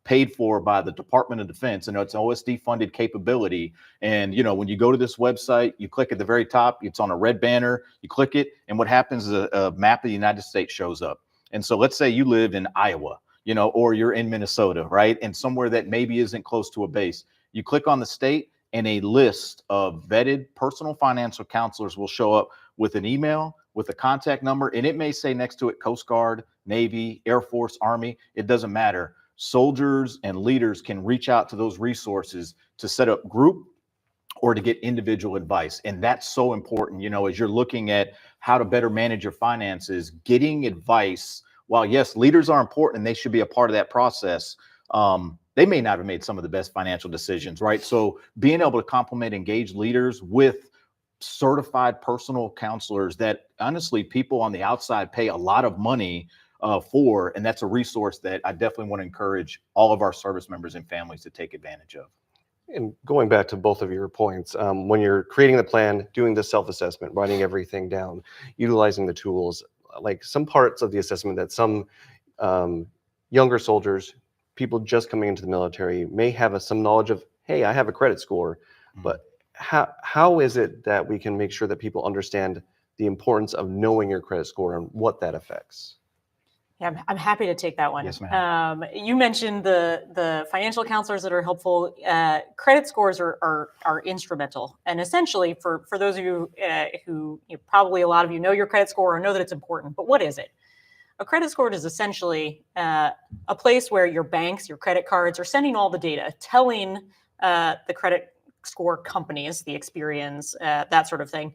paid for by the Department of Defense, and it's an OSD funded capability. And when you go to this website, you click at the very top, it's on a red banner, you click it, and what happens is a map of the United States shows up. And so let's say you live in Iowa, or you're in Minnesota, right? And somewhere that maybe isn't close to a base. You click on the state and a list of vetted personal financial counselors will show up with an email, with a contact number, and it may say next to it Coast Guard, Navy, Air Force, Army, it doesn't matter. Soldiers and leaders can reach out to those resources to set up group or to get individual advice. And that's so important, as you're looking at how to better manage your finances, getting advice. While yes, leaders are important and they should be a part of that process, they may not have made some of the best financial decisions, right? So being able to complement engaged leaders with certified personal counselors that honestly people on the outside pay a lot of money for, and that's a resource that I definitely want to encourage all of our service members and families to take advantage of. And going back to both of your points, when you're creating the plan, doing the self-assessment, writing everything down, utilizing the tools, like some parts of the assessment that some younger soldiers, people just coming into the military may have some knowledge of, hey, I have a credit score, but how is it that we can make sure that people understand the importance of knowing your credit score and what that affects? Yeah, I'm happy to take that one. Yes, ma'am. You mentioned the financial counselors that are helpful. Credit scores are instrumental, and essentially for those of you who probably a lot of you know your credit score or know that it's important. But what is it? A credit score is essentially a place where your banks, your credit cards are sending all the data, telling the credit score companies, the Experians, that sort of thing,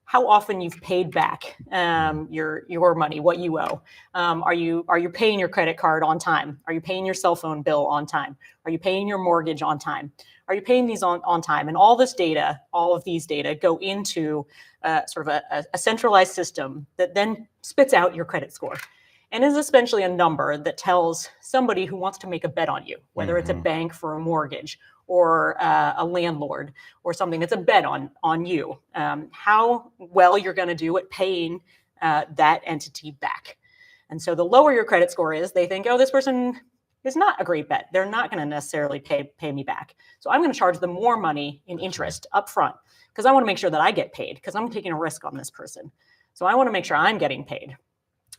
how often you've paid back your money, what you owe. Are you paying your credit card on time? Are you paying your cell phone bill on time? Are you paying your mortgage on time? Are you paying these on time? And all this data, all of these data go into sort of a centralized system that then spits out your credit score. And is essentially a number that tells somebody who wants to make a bet on you, whether it's a bank for a mortgage or a landlord or something. It's a bet on you, how well you're going to do at paying that entity back. And so the lower your credit score is, they think, oh, this person is not a great bet. They're not going to necessarily pay me back. So I'm going to charge them more money in interest up front because I want to make sure that I get paid because I'm taking a risk on this person. So I want to make sure I'm getting paid.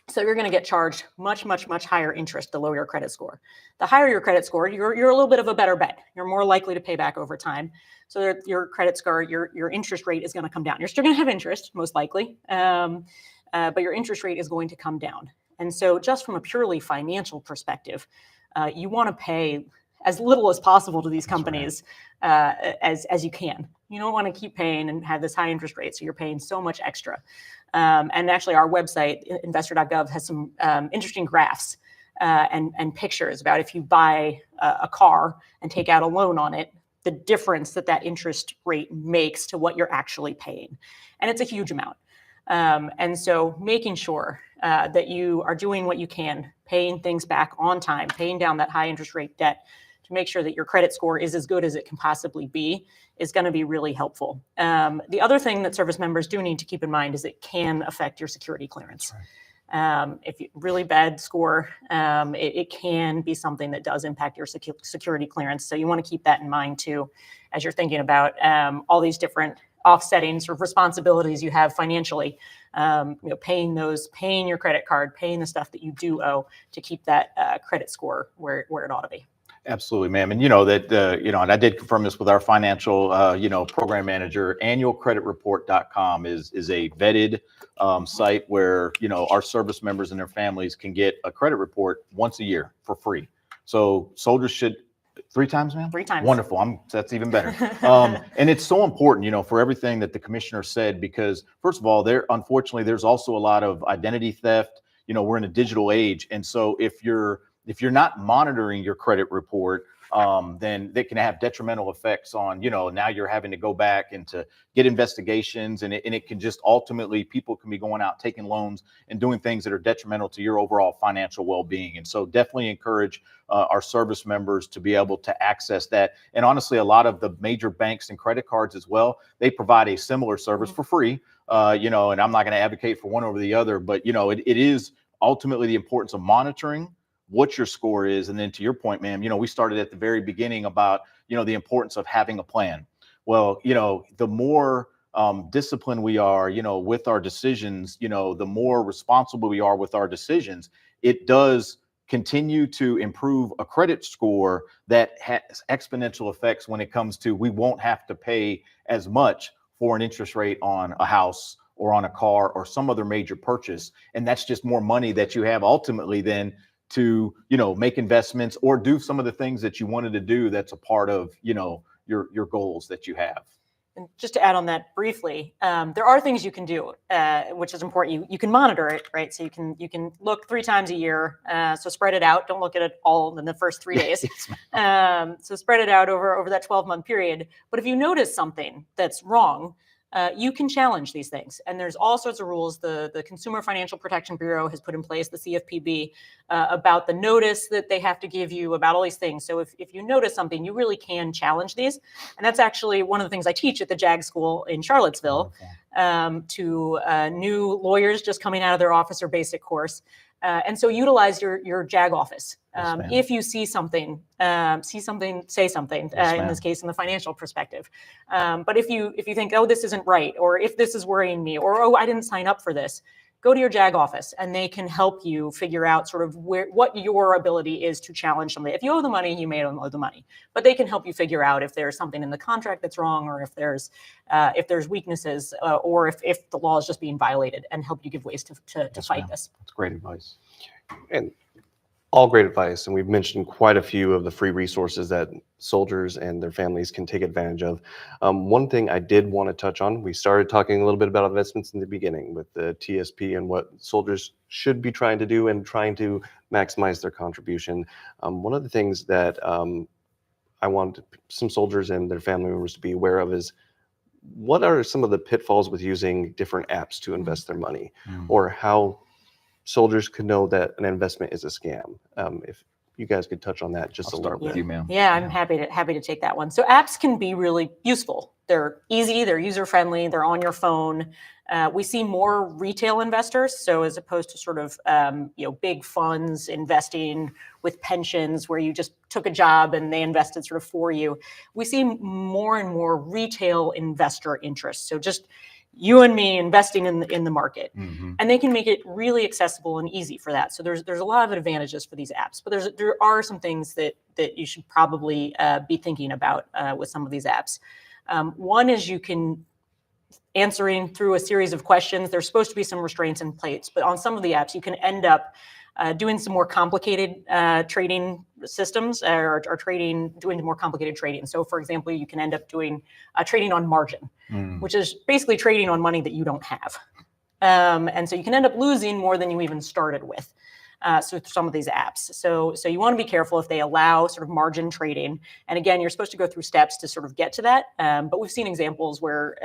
So you're going to get charged much, much, much higher interest the lower your credit score. The higher your credit score, you're a little bit of a better bet. You're more likely to pay back over time. So your credit score, your interest rate is going to come down. You're still going to have interest, most likely, but your interest rate is going to come down. And so just from a purely financial perspective, you want to pay as little as possible to these companies as you can. You don't want to keep paying and have this high interest rate, so you're paying so much extra. And actually, our website, investor.gov, has some interesting graphs and pictures about if you buy a car and take out a loan on it, the difference that interest rate makes to what you're actually paying. And it's a huge amount. And so making sure that you are doing what you can, paying things back on time, paying down that high interest rate debt to make sure that your credit score is as good as it can possibly be is going to be really helpful. The other thing that service members do need to keep in mind is it can affect your security clearance. If you really bad score, it can be something that does impact your security clearance. So you want to keep that in mind too, as you're thinking about all these different offsetting sort of responsibilities you have financially. Paying your credit card, paying the stuff that you do owe to keep that credit score where it ought to be. Absolutely, ma'am. And and I did confirm this with our financial, program manager. Annualcreditreport.com is a vetted site where, our service members and their families can get a credit report once a year for free. So soldiers should 3 times, ma'am? 3 times. Wonderful. That's even better. And it's so important, for everything that the commissioner said, because first of all, unfortunately, there's also a lot of identity theft. We're in a digital age. And so if you're not monitoring your credit report, then they can have detrimental effects on, now you're having to go back and to get investigations, and it can just ultimately, people can be going out taking loans and doing things that are detrimental to your overall financial well-being. And so definitely encourage our service members to be able to access that. And honestly, a lot of the major banks and credit cards as well, they provide a similar service for free, and I'm not going to advocate for one over the other, but, it is ultimately the importance of monitoring what your score is. And then to your point, ma'am, we started at the very beginning about, the importance of having a plan. Well, the more disciplined we are, with our decisions, the more responsible we are with our decisions, it does continue to improve a credit score that has exponential effects when it comes to, we won't have to pay as much for an interest rate on a house or on a car or some other major purchase. And that's just more money that you have ultimately then to, make investments or do some of the things that you wanted to do that's a part of, your goals that you have. And just to add on that briefly, there are things you can do, which is important. You can monitor it, right? So you can look 3 times a year. So spread it out. Don't look at it all in the first 3 days. So spread it out over that 12-month period. But if you notice something that's wrong, you can challenge these things. And there's all sorts of rules. The Consumer Financial Protection Bureau has put in place, the CFPB, about the notice that they have to give you, about all these things. So if you notice something, you really can challenge these. And that's actually one of the things I teach at the JAG School in Charlottesville to new lawyers just coming out of their officer basic course. And so utilize your JAG office. If you see something, say something, in this case, in the financial perspective. But if you think, oh, this isn't right, or if this is worrying me, or, oh, I didn't sign up for this, go to your JAG office and they can help you figure out sort of what your ability is to challenge somebody. If you owe the money, you may owe the money, but they can help you figure out if there's something in the contract that's wrong, or if there's weaknesses, or if the law is just being violated, and help you give ways to fight this. That's great advice. And all great advice. And we've mentioned quite a few of the free resources that soldiers and their families can take advantage of. One thing I did want to touch on, we started talking a little bit about investments in the beginning with the TSP and what soldiers should be trying to do and trying to maximize their contribution. One of the things that I want some soldiers and their family members to be aware of is, what are some of the pitfalls with using different apps to invest their money, or how soldiers could know that an investment is a scam? If you guys could touch on that just a little bit. With you, ma'am. Yeah, I'm happy to take that one. So apps can be really useful. They're easy, they're user-friendly, they're on your phone. We see more retail investors, so as opposed to sort of big funds investing with pensions where you just took a job and they invested sort of for you. We see more and more retail investor interest. So just you and me investing in the market, and they can make it really accessible and easy for that. So there's a lot of advantages for these apps, but there are some things that you should probably be thinking about with some of these apps. One is you can answering through a series of questions. There's supposed to be some restraints in place, but on some of the apps you can end up doing some more complicated trading systems, or doing more complicated trading. So for example, you can end up doing trading on margin, which is basically trading on money that you don't have. And so you can end up losing more than you even started with. So some of these apps. So you want to be careful if they allow sort of margin trading. And again, you're supposed to go through steps to sort of get to that. But we've seen examples where,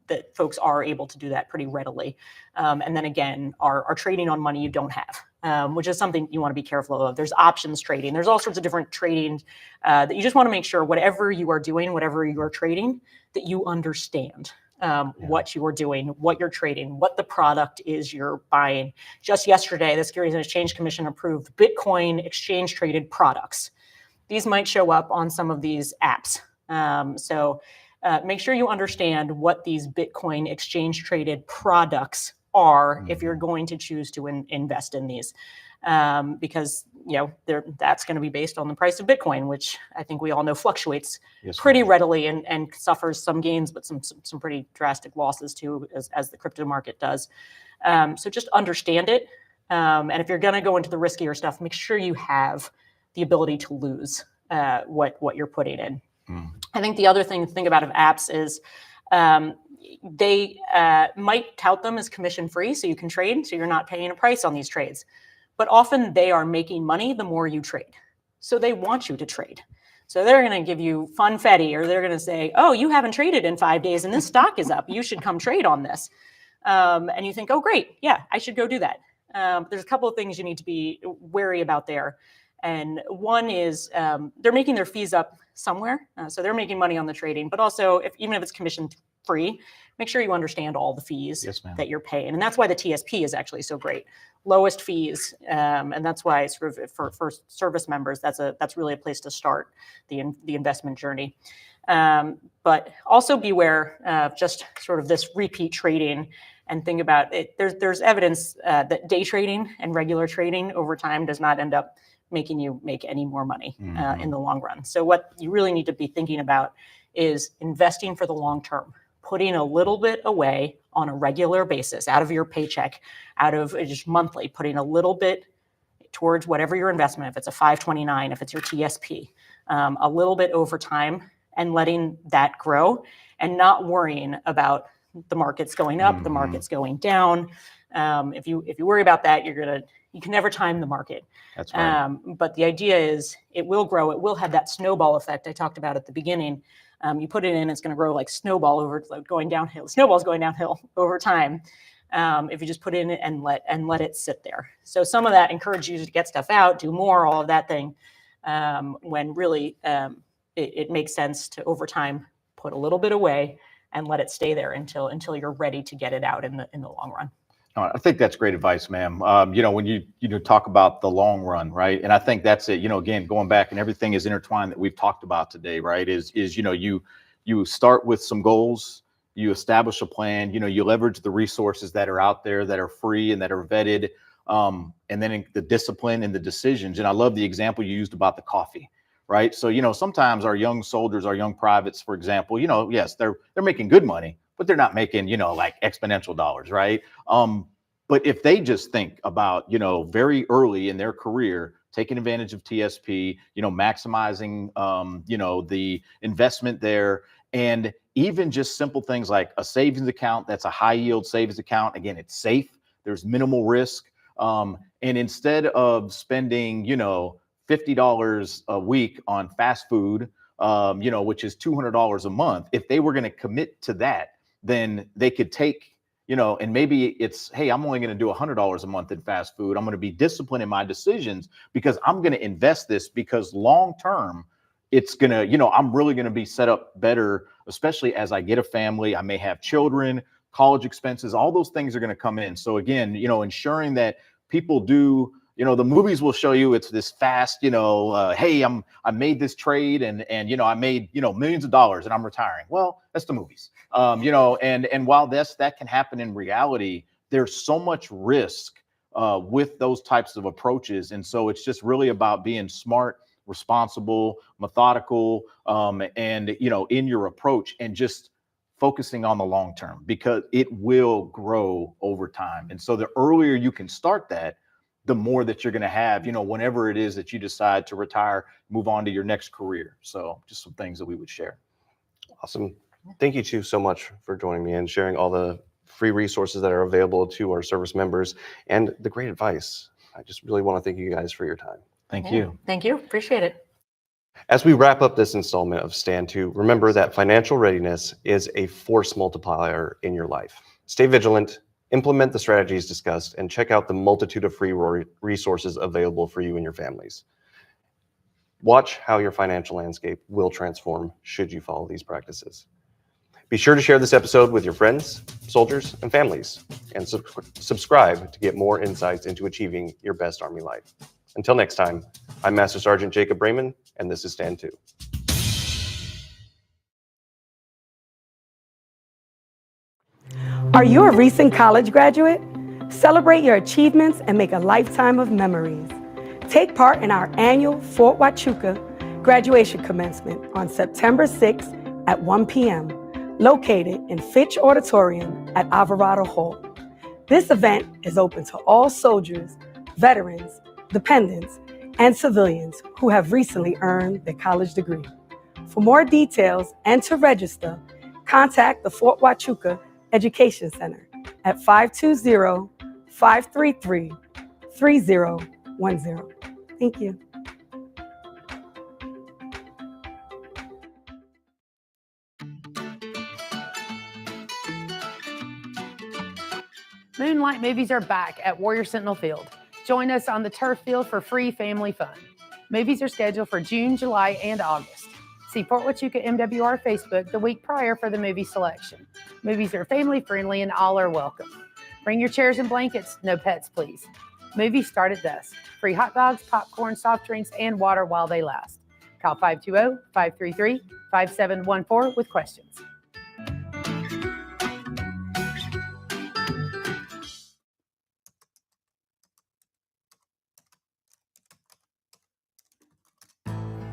that folks are able to do that pretty readily. And then again, are trading on money you don't have, which is something you want to be careful of. There's options trading. There's all sorts of different trading that you just want to make sure whatever you are doing, whatever you are trading, that you understand. what you're doing, what you're trading, what the product is you're buying. Just yesterday, the Securities and Exchange Commission approved Bitcoin exchange traded products. These might show up on some of these apps. So make sure you understand what these Bitcoin exchange traded products are if you're going to choose to invest in these. Because that's going to be based on the price of Bitcoin, which I think we all know fluctuates pretty readily and suffers some gains, but some pretty drastic losses too, as the crypto market does. So just understand it. And if you're going to go into the riskier stuff, make sure you have the ability to lose what you're putting in. I think the other thing to think about of apps is they might tout them as commission free, so you can trade, so you're not paying a price on these trades. But often they are making money the more you trade. So they want you to trade. So they're going to give you funfetti, or they're going to say, oh, you haven't traded in 5 days and this stock is up. You should come trade on this. And you think, oh, great. Yeah, I should go do that. There's a couple of things you need to be wary about there. And one is they're making their fees up somewhere. So they're making money on the trading, but also even if it's commission free, make sure you understand all the fees that you're paying. And that's why the TSP is actually so great. Lowest fees. And that's why sort of for service members, that's really a place to start the investment journey. But also beware of just sort of this repeat trading and think about it. There's evidence that day trading and regular trading over time does not end up making you make any more money in the long run. So what you really need to be thinking about is investing for the long term, putting a little bit away on a regular basis out of your paycheck, out of just monthly, putting a little bit towards whatever your investment, if it's a 529, if it's your TSP, a little bit over time, and letting that grow and not worrying about the market's going up, the market's going down. If you worry about that, you can never time the market. That's right. But the idea is it will grow. It will have that snowball effect I talked about at the beginning. You put it in, it's going to grow like snowball going downhill. Snowball's going downhill over time. If you just put it in and let it sit there. So some of that encourages you to get stuff out, do more, all of that thing. When really it makes sense to over time put a little bit away and let it stay there until you're ready to get it out in the long run. I think that's great advice, ma'am. When you talk about the long run, right? And I think that's it. Again, going back and everything is intertwined that we've talked about today, right? Is you start with some goals, you establish a plan, you leverage the resources that are out there that are free and that are vetted, and then the discipline and the decisions. And I love the example you used about the coffee, right? So sometimes our young soldiers, our young privates, for example, yes, they're making good money, but they're not making, like exponential dollars, right? But if they just think about, very early in their career, taking advantage of TSP, maximizing, the investment there, and even just simple things like a savings account, that's a high yield savings account. Again, it's safe. There's minimal risk. And instead of spending, $50 a week on fast food, which is $200 a month, if they were going to commit to that, then they could take, and maybe it's, hey, I'm only going to do $100 a month in fast food. I'm going to be disciplined in my decisions because I'm going to invest this because long term, it's going to, I'm really going to be set up better, especially as I get a family. I may have children, college expenses, all those things are going to come in. So again, ensuring that people do, the movies will show you it's this fast, hey, I made this trade and I made, millions of dollars and I'm retiring. Well, that's the movies. And while that can happen in reality, there's so much risk with those types of approaches. And so it's just really about being smart, responsible, methodical, and, in your approach and just focusing on the long term because it will grow over time. And so the earlier you can start that, the more that you're going to have, whenever it is that you decide to retire, move on to your next career. So just some things that we would share. Awesome. Thank you two so much for joining me and sharing all the free resources that are available to our service members and the great advice. I just really want to thank you guys for your time. Thank you. Thank you. Appreciate it. As we wrap up this installment of Stand To, remember that financial readiness is a force multiplier in your life. Stay vigilant, implement the strategies discussed, and check out the multitude of free resources available for you and your families. Watch how your financial landscape will transform should you follow these practices. Be sure to share this episode with your friends, soldiers, and families, and subscribe to get more insights into achieving your best Army life. Until next time, I'm Master Sergeant Jacob Raymond, and this is Stand 2. Are you a recent college graduate? Celebrate your achievements and make a lifetime of memories. Take part in our annual Fort Huachuca graduation commencement on September 6th at 1 p.m., located in Fitch Auditorium at Alvarado Hall. This event is open to all soldiers, veterans, dependents, and civilians who have recently earned their college degree. For more details and to register, contact the Fort Huachuca Education Center at 520-533-3010. Thank you. Moonlight movies are back at Warrior Sentinel Field. Join us on the turf field for free family fun. Movies are scheduled for June, July, and August. See Fort Huachuca MWR Facebook the week prior for the movie selection. Movies are family friendly and all are welcome. Bring your chairs and blankets, no pets please. Movies start at dusk. Free hot dogs, popcorn, soft drinks, and water while they last. Call 520-533-5714 with questions.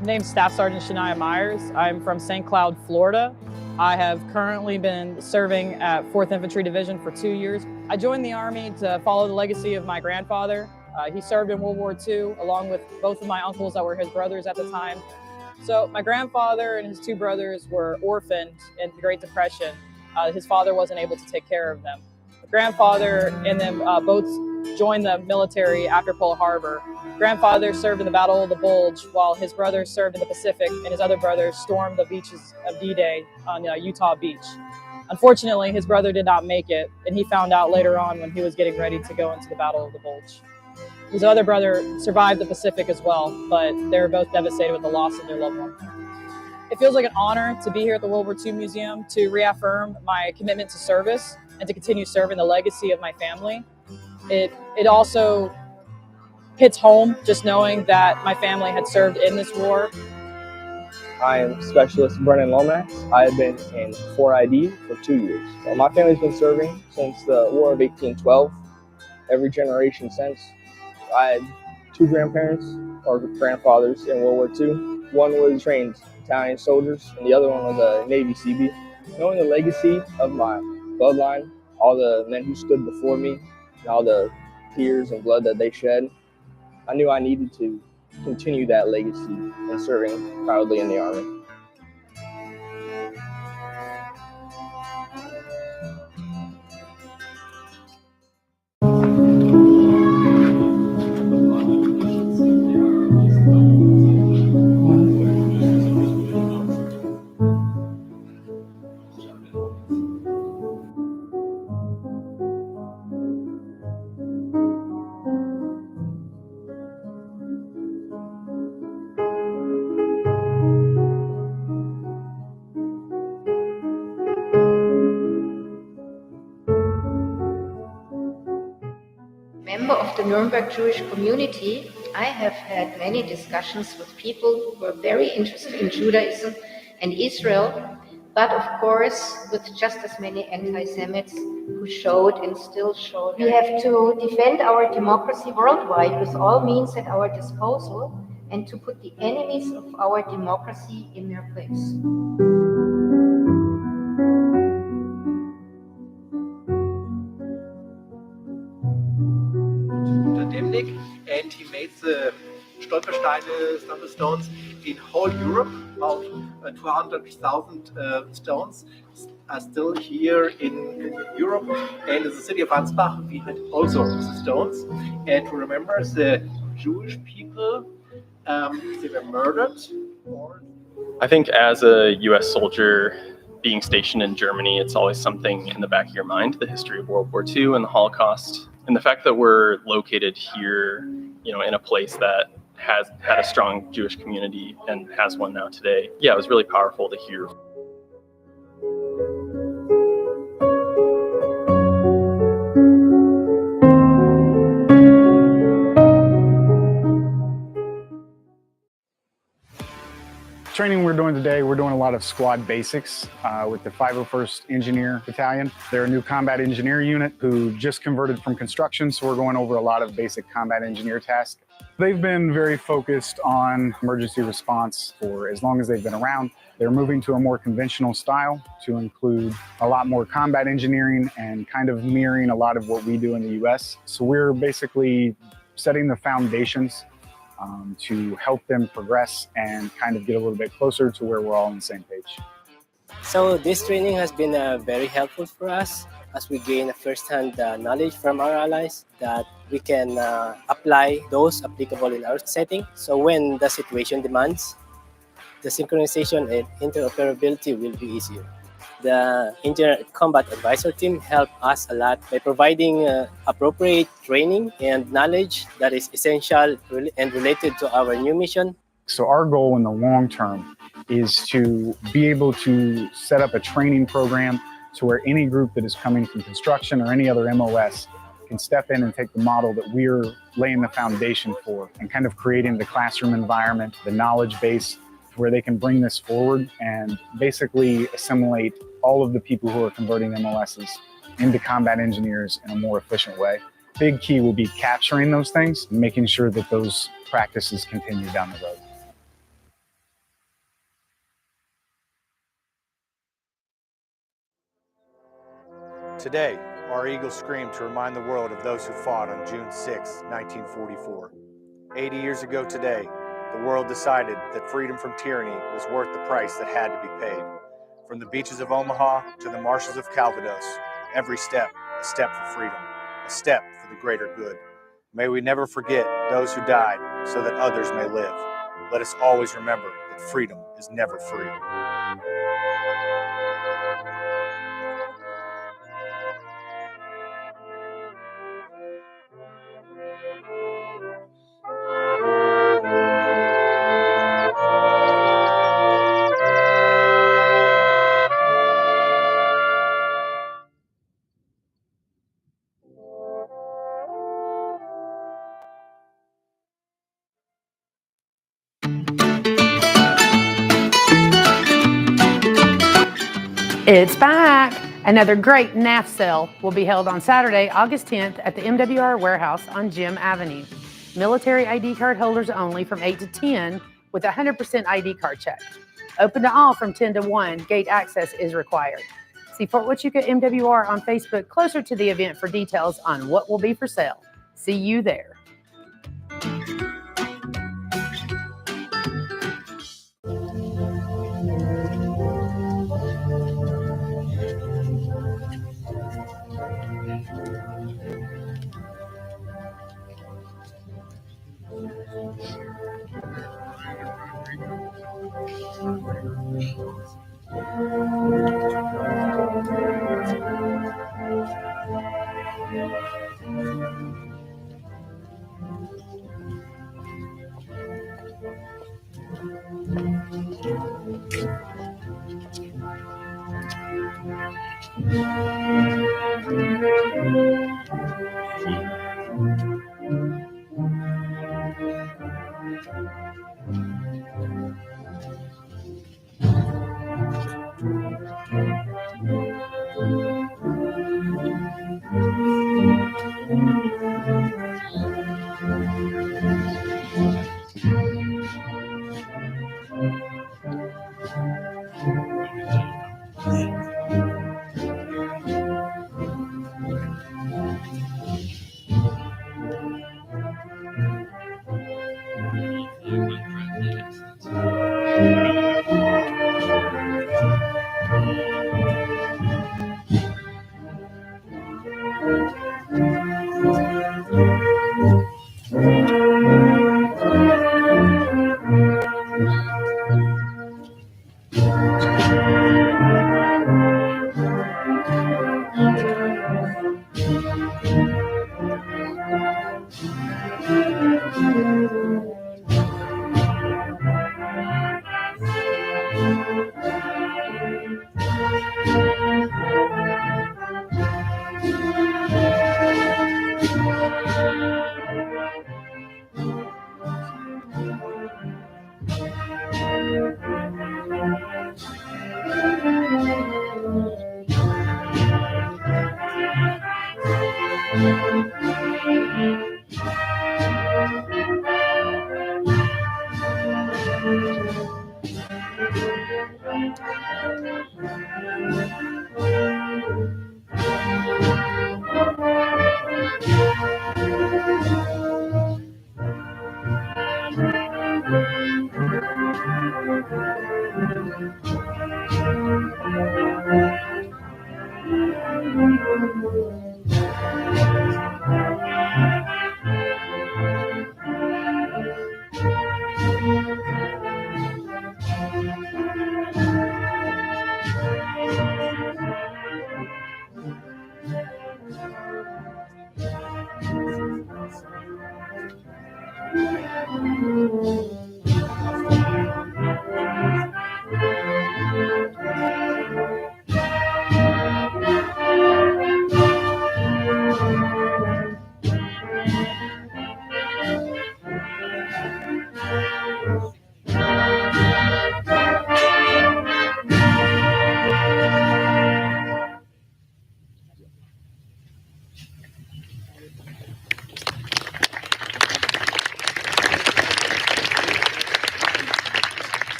My name's Staff Sergeant Shania Myers. I'm from St. Cloud, Florida. I have currently been serving at 4th Infantry Division for 2 years. I joined the Army to follow the legacy of my grandfather. He served in World War II along with both of my uncles that were his brothers at the time. So my grandfather and his two brothers were orphaned in the Great Depression. His father wasn't able to take care of them. My grandfather and them both joined the military after Pearl Harbor. Grandfather served in the Battle of the Bulge while his brothers served in the Pacific and his other brothers stormed the beaches of D-Day on Utah Beach. Unfortunately, his brother did not make it, and he found out later on when he was getting ready to go into the Battle of the Bulge. His other brother survived the Pacific as well, but they were both devastated with the loss of their loved one. It feels like an honor to be here at the World War II Museum to reaffirm my commitment to service and to continue serving the legacy of my family. It also hits home just knowing that my family had served in this war. I am Specialist Brennan Lomax. I have been in 4ID for 2 years. Well, my family's been serving since the War of 1812, every generation since. I had two grandparents or grandfathers in World War II. One was trained Italian soldiers and the other one was a Navy Seabee. Knowing the legacy of my bloodline, all the men who stood before me, and all the tears and blood that they shed, I knew I needed to continue that legacy and serving proudly in the Army. Member of the Nuremberg Jewish community, I have had many discussions with people who were very interested in Judaism and Israel, but of course with just as many anti-Semites who showed and still show. We have to defend our democracy worldwide with all means at our disposal and to put the enemies of our democracy in their place. Demnig, and he made the Stolpersteine stones in whole Europe. About 200,000 stones are still here in Europe, and in the city of Ansbach we had also the stones. And to remember the Jewish people, they were murdered. I think as a U.S. soldier being stationed in Germany, it's always something in the back of your mind, the history of World War II and the Holocaust. And the fact that we're located here, in a place that has had a strong Jewish community and has one now today, it was really powerful to hear. Training we're doing today, we're doing a lot of squad basics with the 501st Engineer Battalion. They're a new combat engineer unit who just converted from construction, so we're going over a lot of basic combat engineer tasks. They've been very focused on emergency response for as long as they've been around. They're moving to a more conventional style to include a lot more combat engineering and kind of mirroring a lot of what we do in the US. So we're basically setting the foundations to help them progress and kind of get a little bit closer to where we're all on the same page. So this training has been very helpful for us as we gain a first-hand knowledge from our allies that we can apply those applicable in our setting. So when the situation demands, the synchronization and interoperability will be easier. The Inter-Combat Advisor Team helped us a lot by providing appropriate training and knowledge that is essential and related to our new mission. So our goal in the long term is to be able to set up a training program to where any group that is coming from construction or any other MOS can step in and take the model that we're laying the foundation for and kind of creating the classroom environment, the knowledge base, where they can bring this forward and basically assimilate all of the people who are converting MOSs into combat engineers in a more efficient way. Big key will be capturing those things and making sure that those practices continue down the road. Today, our Eagles scream to remind the world of those who fought on June 6, 1944. 80 years ago today, the world decided that freedom from tyranny was worth the price that had to be paid. From the beaches of Omaha to the marshes of Calvados, every step, a step for freedom, a step for the greater good. May we never forget those who died so that others may live. Let us always remember that freedom is never free. It's back! Another great NAF sale will be held on Saturday, August 10th at the MWR warehouse on Gym Avenue. Military ID card holders only from 8 to 10 with a 100% ID card check. Open to all from 10 to 1. Gate access is required. See Fort Huachuca MWR on Facebook closer to the event for details on what will be for sale. See you there.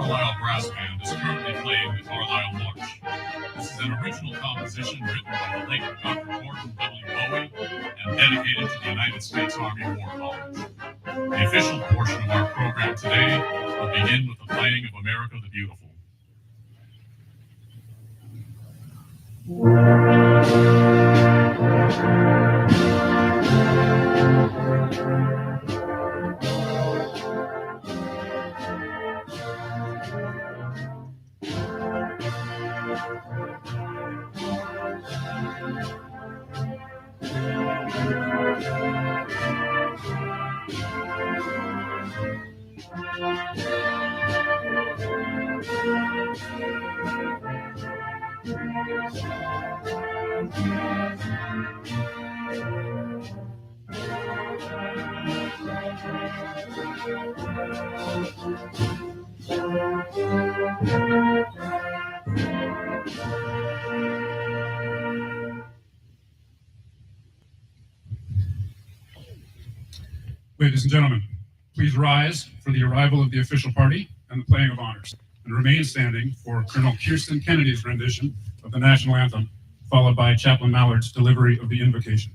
Carlisle Brass Band is currently playing the Carlisle March. This is an original composition written by the late Dr. Gordon W. Bowie and dedicated to the United States Army War College. The official portion of our program today will begin with the playing of America the Beautiful. Ladies and gentlemen, please rise for the arrival of the official party and the playing of honors, and remain standing for Colonel Kirsten Kennedy's rendition of the national anthem, followed by Chaplain Mallard's delivery of the invocation.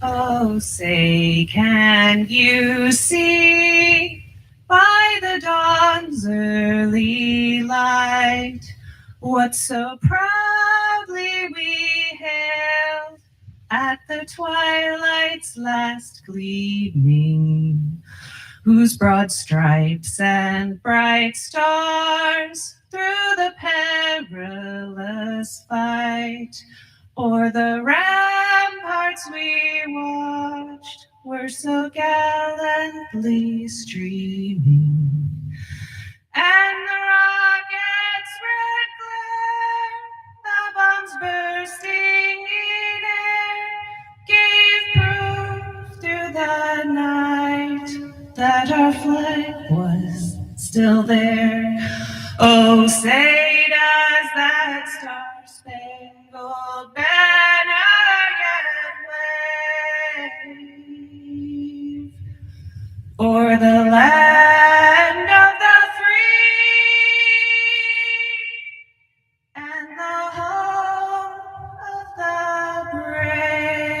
Oh, say, can you see by the dawn's early light what so proudly we hailed at the twilight's last gleaming, whose broad stripes and bright stars through the perilous fight o'er the ramparts we watched were so gallantly streaming, and the rocket's red glare, the bombs bursting in air, gave proof through the night that our flag was still there. Oh, say does that star-spangled banner yet wave o'er the land of the free and the home of the brave?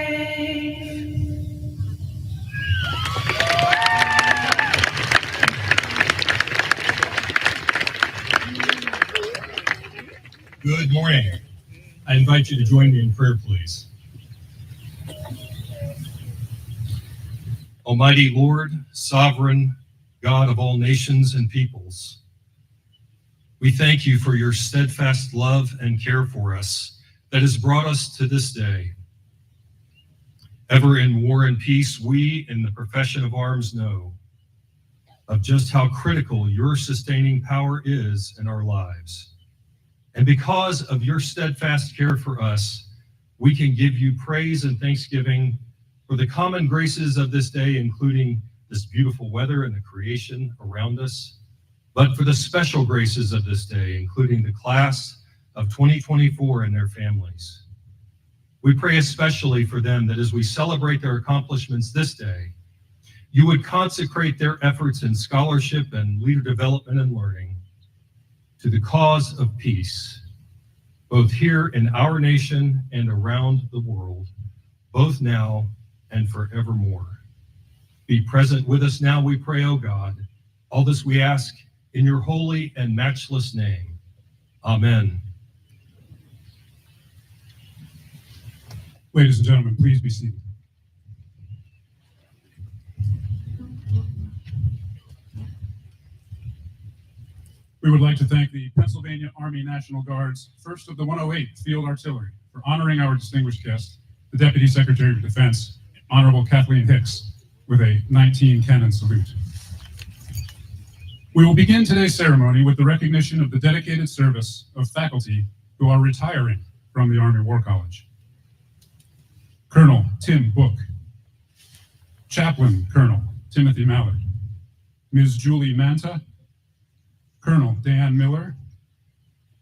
Good morning. I invite you to join me in prayer, please. Almighty Lord, sovereign God of all nations and peoples, we thank you for your steadfast love and care for us that has brought us to this day. Ever in war and peace, we in the profession of arms know of just how critical your sustaining power is in our lives. And because of your steadfast care for us, we can give you praise and thanksgiving for the common graces of this day, including this beautiful weather and the creation around us, but for the special graces of this day, including the class of 2024 and their families. We pray especially for them that as we celebrate their accomplishments this day, you would consecrate their efforts in scholarship and leader development and learning to the cause of peace, both here in our nation and around the world, both now and forevermore. Be present with us now, we pray, O God. All this we ask in your holy and matchless name. Amen. Ladies and gentlemen, please be seated. We would like to thank the Pennsylvania Army National Guard's 1st of the 108th Field Artillery for honoring our distinguished guest, the Deputy Secretary of Defense, Honorable Kathleen Hicks, with a 19-cannon salute. We will begin today's ceremony with the recognition of the dedicated service of faculty who are retiring from the Army War College. Colonel Tim Book, Chaplain Colonel Timothy Mallard, Ms. Julie Manta, Colonel Dan Miller,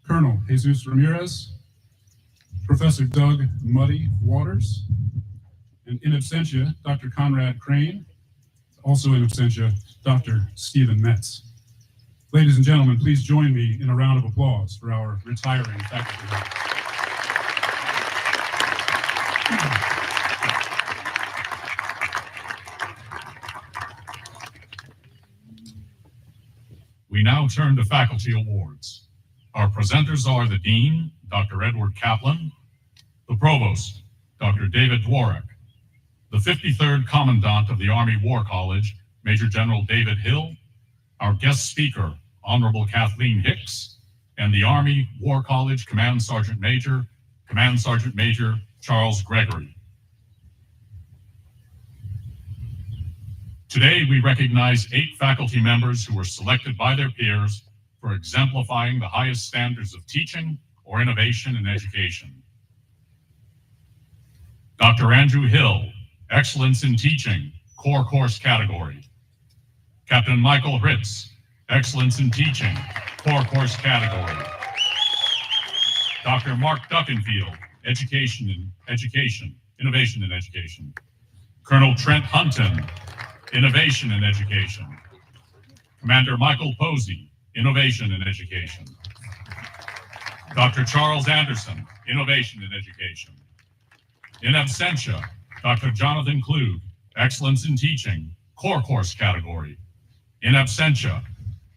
Colonel Jesus Ramirez, Professor Doug Muddy Waters, and in absentia, Dr. Conrad Crane, also in absentia, Dr. Stephen Metz. Ladies and gentlemen, please join me in a round of applause for our retiring faculty members. We now turn to faculty awards. Our presenters are the Dean, Dr. Edward Kaplan, the Provost, Dr. David Dworak, the 53rd Commandant of the Army War College, Major General David Hill, our guest speaker, Honorable Kathleen Hicks, and the Army War College Command Sergeant Major Charles Gregory. Today, we recognize 8 faculty members who were selected by their peers for exemplifying the highest standards of teaching or innovation in education. Dr. Andrew Hill, Excellence in Teaching, Core Course Category. Captain Michael Hritz, Excellence in Teaching, Core Course Category. Dr. Mark Duckenfield, Innovation in Education. Colonel Trent Hunton, Innovation in Education. Commander Michael Posey, Innovation in Education. Dr. Charles Anderson, Innovation in Education. In absentia, Dr. Jonathan Klug, Excellence in Teaching, Core Course category. In absentia,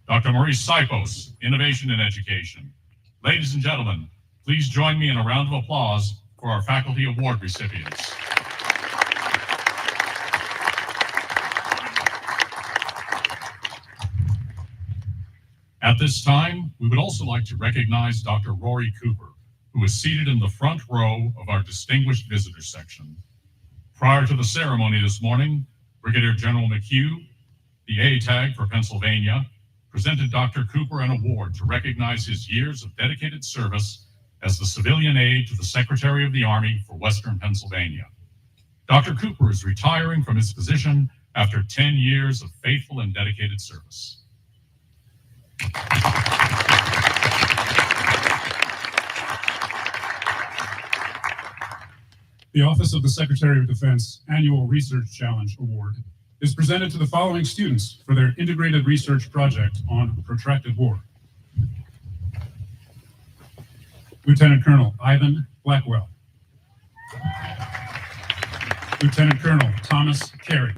Dr. Maurice Sipos, Innovation in Education. Ladies and gentlemen, please join me in a round of applause for our faculty award recipients. At this time, we would also like to recognize Dr. Rory Cooper, who is seated in the front row of our distinguished visitor section. Prior to the ceremony this morning, Brigadier General McHugh, the A-Tag for Pennsylvania, presented Dr. Cooper an award to recognize his years of dedicated service as the civilian aide to the Secretary of the Army for Western Pennsylvania. Dr. Cooper is retiring from his position after 10 years of faithful and dedicated service. The Office of the Secretary of Defense Annual Research Challenge Award is presented to the following students for their integrated research project on protracted war. Lieutenant Colonel Ivan Blackwell. Lieutenant Colonel Thomas Carey.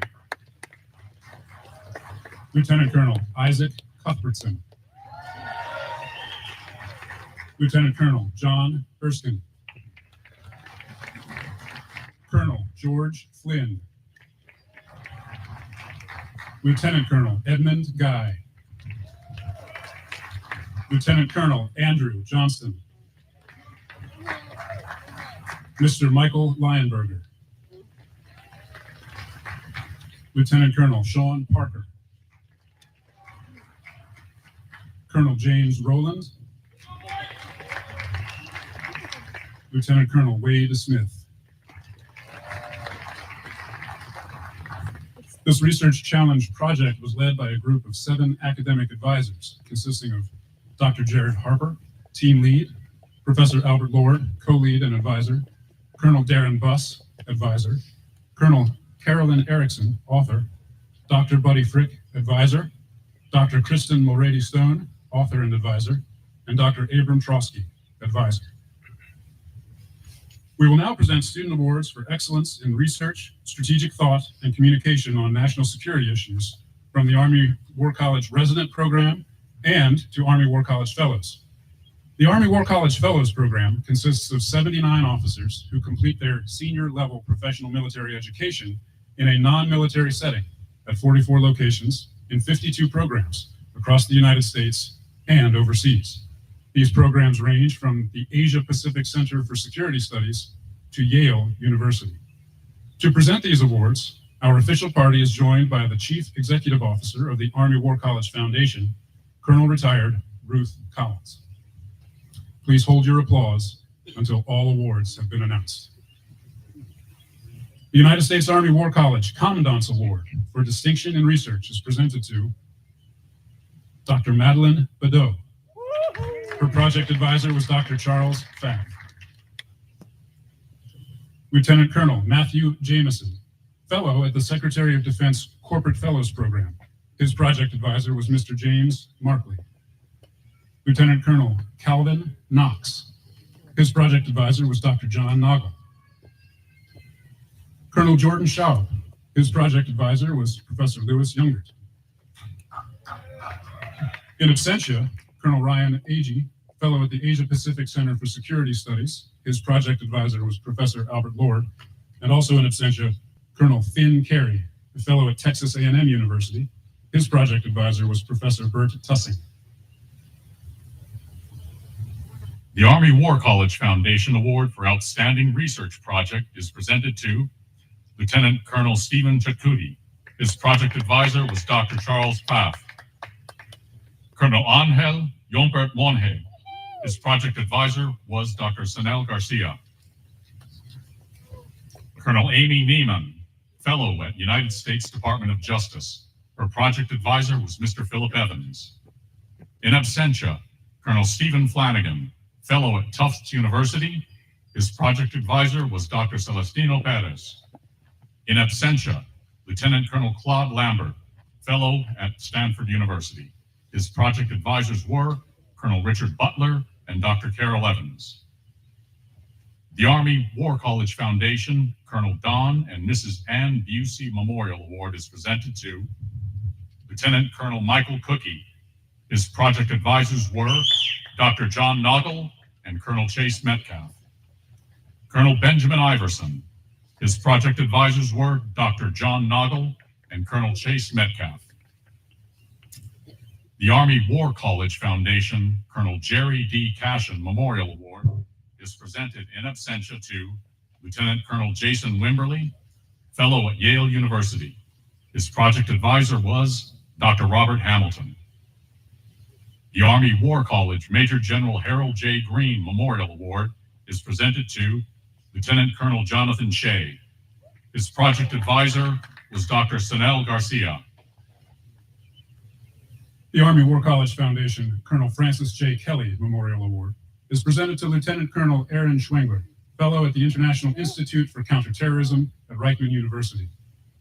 Lieutenant Colonel Isaac Cuthbertson. Lieutenant Colonel John Erskine. Colonel George Flynn. Lieutenant Colonel Edmund Guy. Lieutenant Colonel Andrew Johnston. Mr. Michael Lionberger. Lieutenant Colonel Sean Parker. Colonel James Rowland. Lieutenant Colonel Wade Smith. This research challenge project was led by a group of 7 academic advisors consisting of Dr. Jared Harper, team lead, Professor Albert Lord, co-lead and advisor, Colonel Darren Buss, advisor, Colonel Carolyn Erickson, author, Dr. Buddy Frick, advisor, Dr. Kristen Mulready Stone, author and advisor, and Dr. Abram Trotsky, advisor. We will now present student awards for excellence in research, strategic thought, and communication on national security issues from the Army War College Resident Program and to Army War College Fellows. The Army War College Fellows Program consists of 79 officers who complete their senior level professional military education in a non-military setting at 44 locations in 52 programs across the United States and overseas. These programs range from the Asia Pacific Center for Security Studies to Yale University. To present these awards, our official party is joined by the Chief Executive Officer of the Army War College Foundation, Colonel Retired Ruth Collins. Please hold your applause until all awards have been announced. The United States Army War College Commandant's Award for Distinction in Research is presented to Dr. Madeline Badeau. Her project advisor was Dr. Charles Pfaff. Lieutenant Colonel Matthew Jameson, fellow at the Secretary of Defense Corporate Fellows Program. His project advisor was Mr. James Markley. Lieutenant Colonel Calvin Knox. His project advisor was Dr. John Noggle. Colonel Jordan Schaub. His project advisor was Professor Lewis Youngert. In absentia, Colonel Ryan Agee, fellow at the Asia Pacific Center for Security Studies. His project advisor was Professor Albert Lord. And also in absentia, Colonel Finn Carey, a fellow at Texas A&M University. His project advisor was Professor Bert Tussing. The Army War College Foundation Award for Outstanding Research Project is presented to Lieutenant Colonel Stephen Chakudi. His project advisor was Dr. Charles Pfaff. Colonel Angel Jompert Monge. His project advisor was Dr. Sanel Garcia. Colonel Amy Neiman, fellow at United States Department of Justice. Her project advisor was Mr. Philip Evans. In absentia, Colonel Stephen Flanagan, fellow at Tufts University. His project advisor was Dr. Celestino Perez. In absentia, Lieutenant Colonel Claude Lambert, fellow at Stanford University. His project advisors were Colonel Richard Butler and Dr. Carol Evans. The Army War College Foundation Colonel Don and Mrs. Ann Busey Memorial Award is presented to Lieutenant Colonel Michael Cookie. His project advisors were Dr. John Noggle and Colonel Chase Metcalf. Colonel Benjamin Iverson. His project advisors were Dr. John Noggle and Colonel Chase Metcalf. The Army War College Foundation Colonel Jerry D. Cashin Memorial Award is presented in absentia to Lieutenant Colonel Jason Wimberly, fellow at Yale University. His project advisor was Dr. Robert Hamilton. The Army War College Major General Harold J. Green Memorial Award is presented to Lieutenant Colonel Jonathan Shea. His project advisor was Dr. Sanel Garcia. The Army War College Foundation Colonel Francis J. Kelly Memorial Award is presented to Lieutenant Colonel Aaron Schwengler, fellow at the International Institute for Counterterrorism at Reichman University.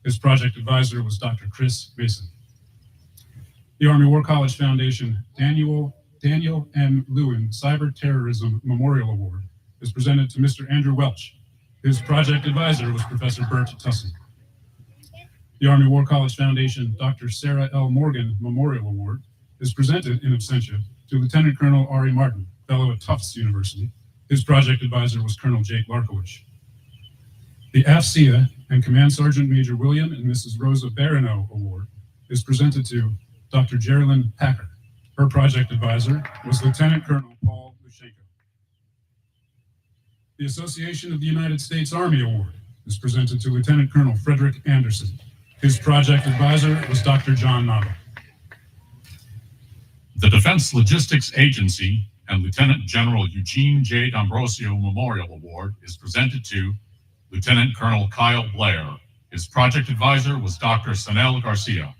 His project advisor was Dr. Chris Mason. The Army War College Foundation Daniel M. Lewin Cyber Terrorism Memorial Award is presented to Mr. Andrew Welch. His project advisor was Professor Bert Tussey. The Army War College Foundation Dr. Sarah L. Morgan Memorial Award is presented in absentia to Lieutenant Colonel Ari Martin, fellow at Tufts University. His project advisor was Colonel Jake Larkowicz. The AFCEA and Command Sergeant Major William and Mrs. Rosa Baranow Award is presented to Dr. Geraldine Packer. Her project advisor was Lieutenant Colonel Paul Lushenko. The Association of the United States Army Award is presented to Lieutenant Colonel Frederick Anderson. His project advisor was Dr. John Noggle. The Defense Logistics Agency and Lieutenant General Eugene J. D'Ambrosio Memorial Award is presented to Lieutenant Colonel Kyle Blair. His project advisor was Dr. Sanel Garcia.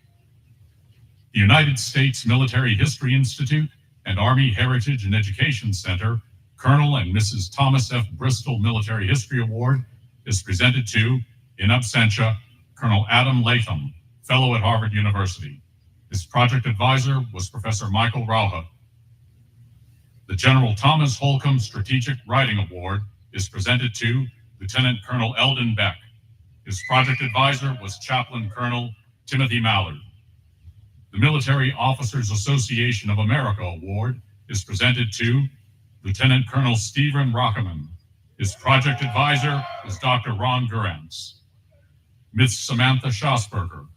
The United States Military History Institute and Army Heritage and Education Center Colonel and Mrs. Thomas F. Bristol Military History Award is presented to, in absentia, Colonel Adam Latham, fellow at Harvard University. His project advisor was Professor Michael Rauha. The General Thomas Holcomb Strategic Writing Award is presented to Lieutenant Colonel Eldon Beck. His project advisor was Chaplain Colonel Timothy Mallard. The Military Officers Association of America Award is presented to Lieutenant Colonel Stephen Rockeman. His project advisor was Dr. Ron Gurantz. Miss Samantha Schosberger.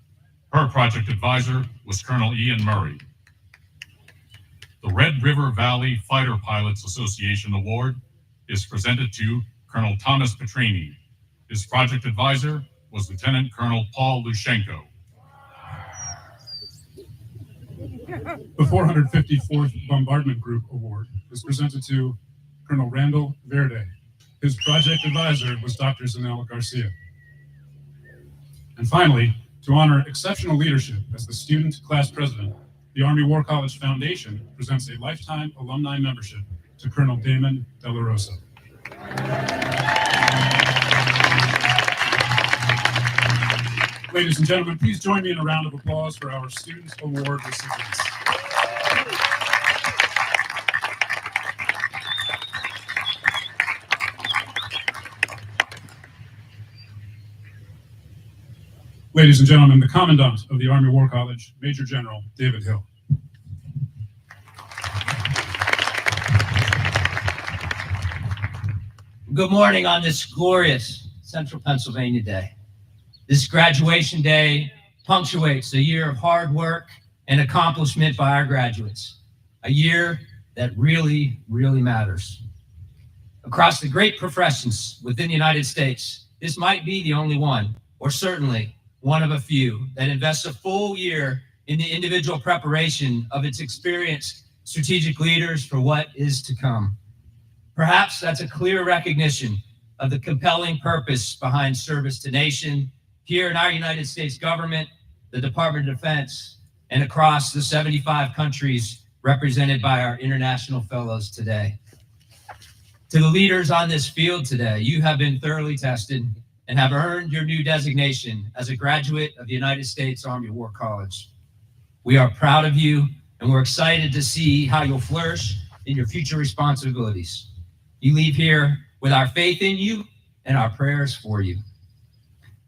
Her project advisor was Colonel Ian Murray. The Red River Valley Fighter Pilots Association Award is presented to Colonel Thomas Petrini. His project advisor was Lieutenant Colonel Paul Lushenko. The 454th Bombardment Group Award is presented to Colonel Randall Verde. His project advisor was Dr. Zanella Garcia. And finally, to honor exceptional leadership as the student class president, the Army War College Foundation presents a lifetime alumni membership to Colonel Damon De La Rosa. Ladies and gentlemen, please join me in a round of applause for our Student Award recipients. Ladies and gentlemen, the Commandant of the Army War College, Major General David Hill. Good morning on this glorious Central Pennsylvania day. This graduation day punctuates a year of hard work and accomplishment by our graduates, a year that really, really matters. Across the great professions within the United States, this might be the only one, or certainly one of a few, that invests a full year in the individual preparation of its experienced strategic leaders for what is to come. Perhaps that's a clear recognition of the compelling purpose behind service to nation here in our United States government, the Department of Defense, and across the 75 countries represented by our international fellows today. To the leaders on this field today, you have been thoroughly tested and have earned your new designation as a graduate of the United States Army War College. We are proud of you, and we're excited to see how you'll flourish in your future responsibilities. You leave here with our faith in you and our prayers for you.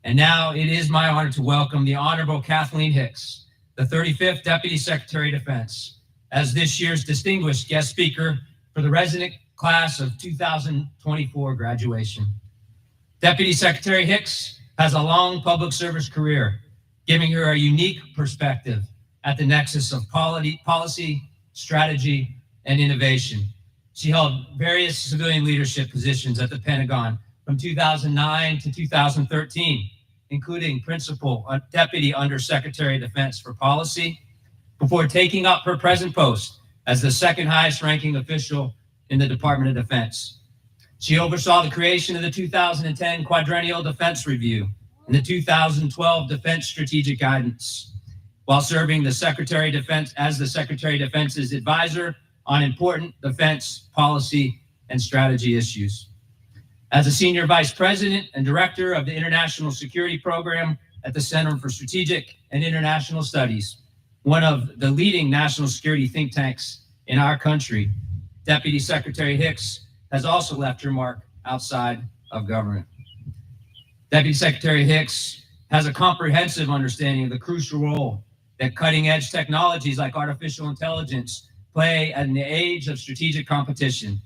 And now it is my honor to welcome the Honorable Kathleen Hicks, the 35th Deputy Secretary of Defense, as this year's distinguished guest speaker for the resident class of 2024 graduation. Deputy Secretary Hicks has a long public service career, giving her a unique perspective at the nexus of policy, strategy, and innovation. She held various civilian leadership positions at the Pentagon from 2009 to 2013, including Principal Deputy Undersecretary of Defense for Policy, before taking up her present post as the second highest ranking official in the Department of Defense. She oversaw the creation of the 2010 Quadrennial Defense Review and the 2012 Defense Strategic Guidance, while serving the Secretary of Defense as the Secretary of Defense's advisor on important defense policy and strategy issues. As a Senior Vice President and Director of the International Security Program at the Center for Strategic and International Studies, one of the leading national security think tanks in our country, Deputy Secretary Hicks has also left her mark outside of government. Deputy Secretary Hicks has a comprehensive understanding of the crucial role that cutting-edge technologies like artificial intelligence play in the age of strategic competition,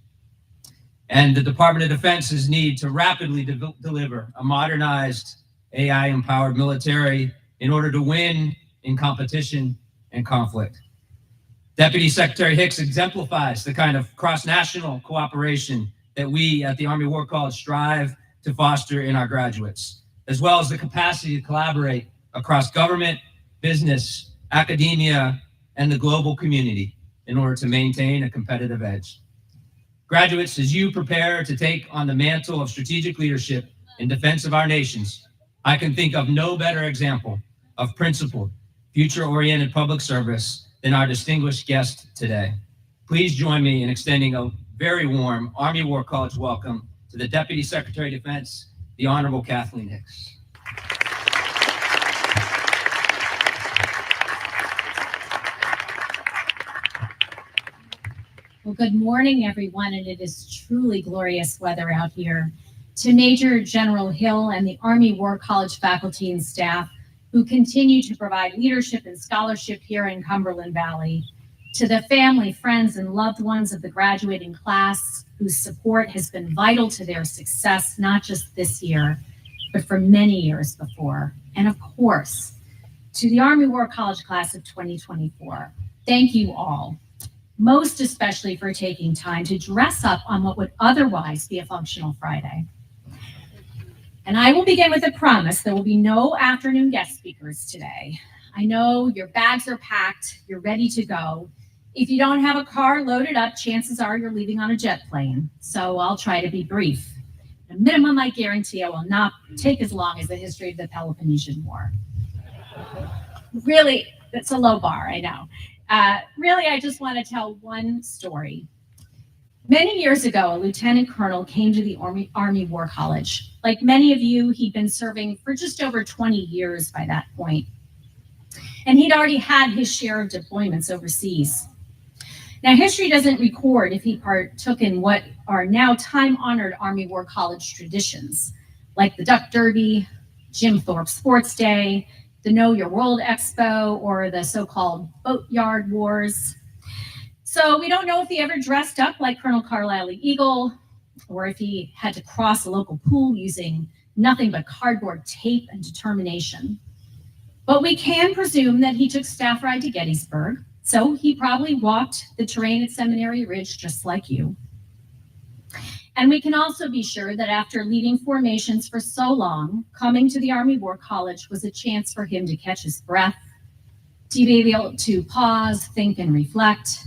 and the Department of Defense's need to rapidly deliver a modernized AI-empowered military in order to win in competition and conflict. Deputy Secretary Hicks exemplifies the kind of cross-national cooperation that we at the Army War College strive to foster in our graduates, as well as the capacity to collaborate across government, business, academia, and the global community in order to maintain a competitive edge. Graduates, as you prepare to take on the mantle of strategic leadership in defense of our nations, I can think of no better example of principled, future-oriented public service than our distinguished guest today. Please join me in extending a very warm Army War College welcome to the Deputy Secretary of Defense, the Honorable Kathleen Hicks. Well, good morning, everyone, and it is truly glorious weather out here. To Major General Hill and the Army War College faculty and staff who continue to provide leadership and scholarship here in Cumberland Valley, to the family, friends, and loved ones of the graduating class whose support has been vital to their success, not just this year, but for many years before. And of course, to the Army War College class of 2024, thank you all, most especially for taking time to dress up on what would otherwise be a functional Friday. And I will begin with a promise: there will be no afternoon guest speakers today. I know your bags are packed, you're ready to go. If you don't have a car loaded up, chances are you're leaving on a jet plane. So I'll try to be brief. At a minimum, I guarantee I will not take as long as the history of the Peloponnesian War. Really, that's a low bar, I know. Really, I just want to tell one story. Many years ago, a lieutenant colonel came to the Army War College. Like many of you, he'd been serving for just over 20 years by that point. And he'd already had his share of deployments overseas. Now, history doesn't record if he partook in what are now time-honored Army War College traditions, like the Duck Derby, Jim Thorpe Sports Day, the Know Your World Expo, or the so-called Boatyard Wars. So we don't know if he ever dressed up like Colonel Carlisle Eagle, or if he had to cross a local pool using nothing but cardboard tape and determination. But we can presume that he took staff ride to Gettysburg, so he probably walked the terrain at Seminary Ridge just like you. And we can also be sure that after leading formations for so long, coming to the Army War College was a chance for him to catch his breath, to be able to pause, think, and reflect,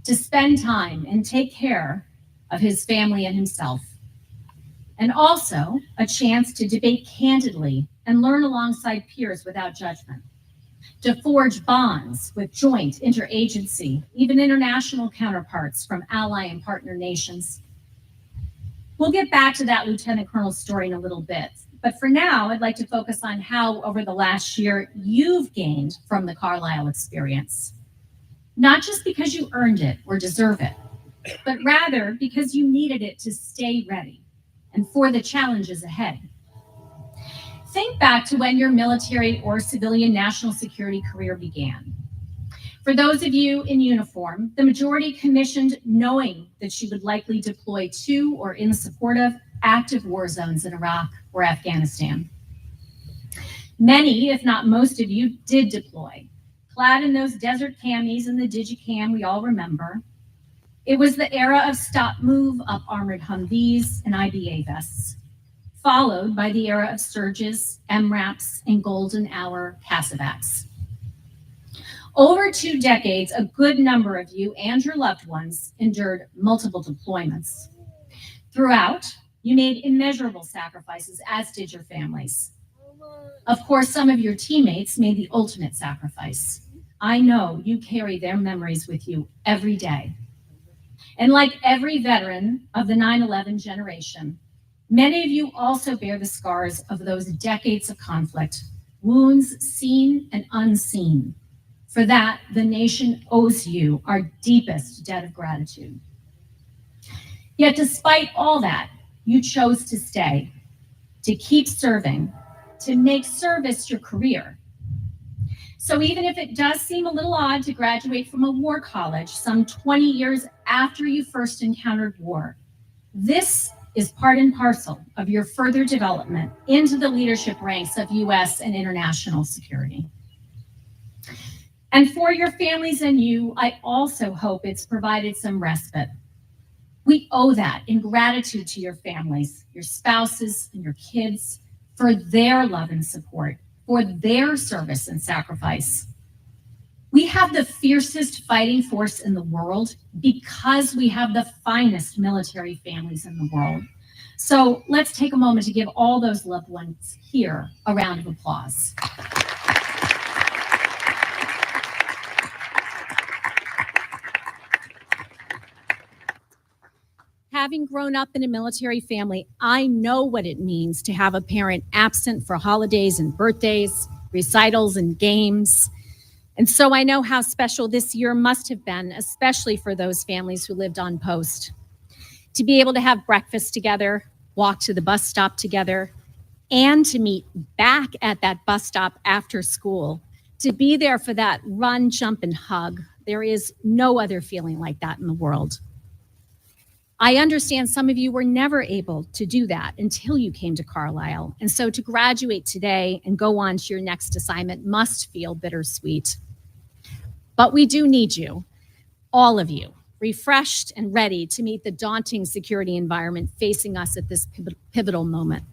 to spend time and take care of his family and himself. And also a chance to debate candidly and learn alongside peers without judgment, to forge bonds with joint interagency, even international counterparts from ally and partner nations. We'll get back to that Lieutenant Colonel story in a little bit, but for now, I'd like to focus on how over the last year you've gained from the Carlisle experience. Not just because you earned it or deserve it, but rather because you needed it to stay ready, and for the challenges ahead. Think back to when your military or civilian national security career began. For those of you in uniform, the majority commissioned knowing that you would likely deploy to or in support of active war zones in Iraq or Afghanistan. Many, if not most of you, did deploy, clad in those desert camis and the Digicam we all remember. It was the era of stop-move up armored Humvees and IBA vests, followed by the era of Surges, MRAPs, and golden hour Cassavacs. Over 2 decades, a good number of you and your loved ones endured multiple deployments. Throughout, you made immeasurable sacrifices, as did your families. Of course, some of your teammates made the ultimate sacrifice. I know you carry their memories with you every day. And like every veteran of the 9/11 generation, many of you also bear the scars of those decades of conflict, wounds seen and unseen. For that, the nation owes you our deepest debt of gratitude. Yet despite all that, you chose to stay, to keep serving, to make service your career. So even if it does seem a little odd to graduate from a war college some 20 years after you first encountered war, this is part and parcel of your further development into the leadership ranks of U.S. and international security. And for your families and you, I also hope it's provided some respite. We owe that in gratitude to your families, your spouses, and your kids for their love and support, for their service and sacrifice. We have the fiercest fighting force in the world because we have the finest military families in the world. So let's take a moment to give all those loved ones here a round of applause. Having grown up in a military family, I know what it means to have a parent absent for holidays and birthdays, recitals and games. And so I know how special this year must have been, especially for those families who lived on post. To be able to have breakfast together, walk to the bus stop together, and to meet back at that bus stop after school. To be there for that run, jump, and hug. There is no other feeling like that in the world. I understand some of you were never able to do that until you came to Carlisle. And so to graduate today and go on to your next assignment must feel bittersweet. But we do need you, all of you, refreshed and ready to meet the daunting security environment facing us at this pivotal moment.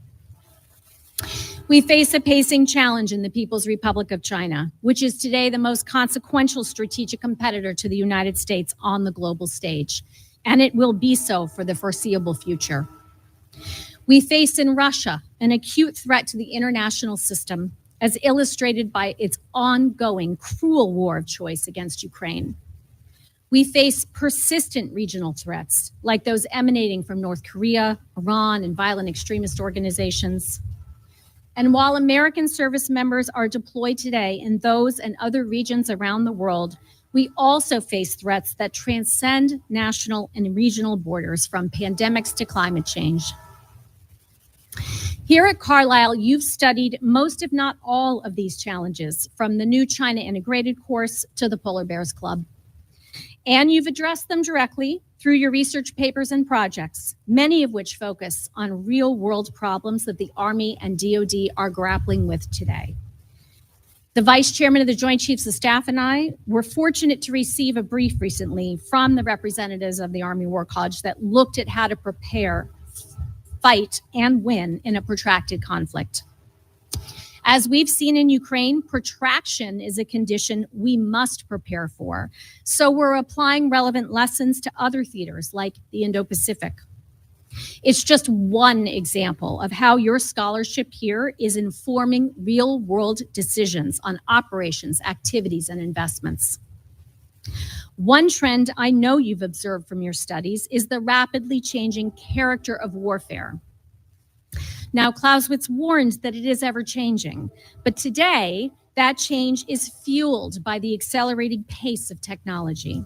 We face a pacing challenge in the People's Republic of China, which is today the most consequential strategic competitor to the United States on the global stage. And it will be so for the foreseeable future. We face in Russia an acute threat to the international system, as illustrated by its ongoing cruel war of choice against Ukraine. We face persistent regional threats, like those emanating from North Korea, Iran, and violent extremist organizations. And while American service members are deployed today in those and other regions around the world, we also face threats that transcend national and regional borders, from pandemics to climate change. Here at Carlisle, you've studied most, if not all, of these challenges, from the new China Integrated course to the Polar Bears Club. And you've addressed them directly through your research papers and projects, many of which focus on real-world problems that the Army and DoD are grappling with today. The Vice Chairman of the Joint Chiefs of Staff and I were fortunate to receive a brief recently from the representatives of the Army War College that looked at how to prepare, fight, and win in a protracted conflict. As we've seen in Ukraine, protraction is a condition we must prepare for. So we're applying relevant lessons to other theaters like the Indo-Pacific. It's just one example of how your scholarship here is informing real-world decisions on operations, activities, and investments. One trend I know you've observed from your studies is the rapidly changing character of warfare. Now, Clausewitz warned that it is ever-changing, but today, that change is fueled by the accelerating pace of technology.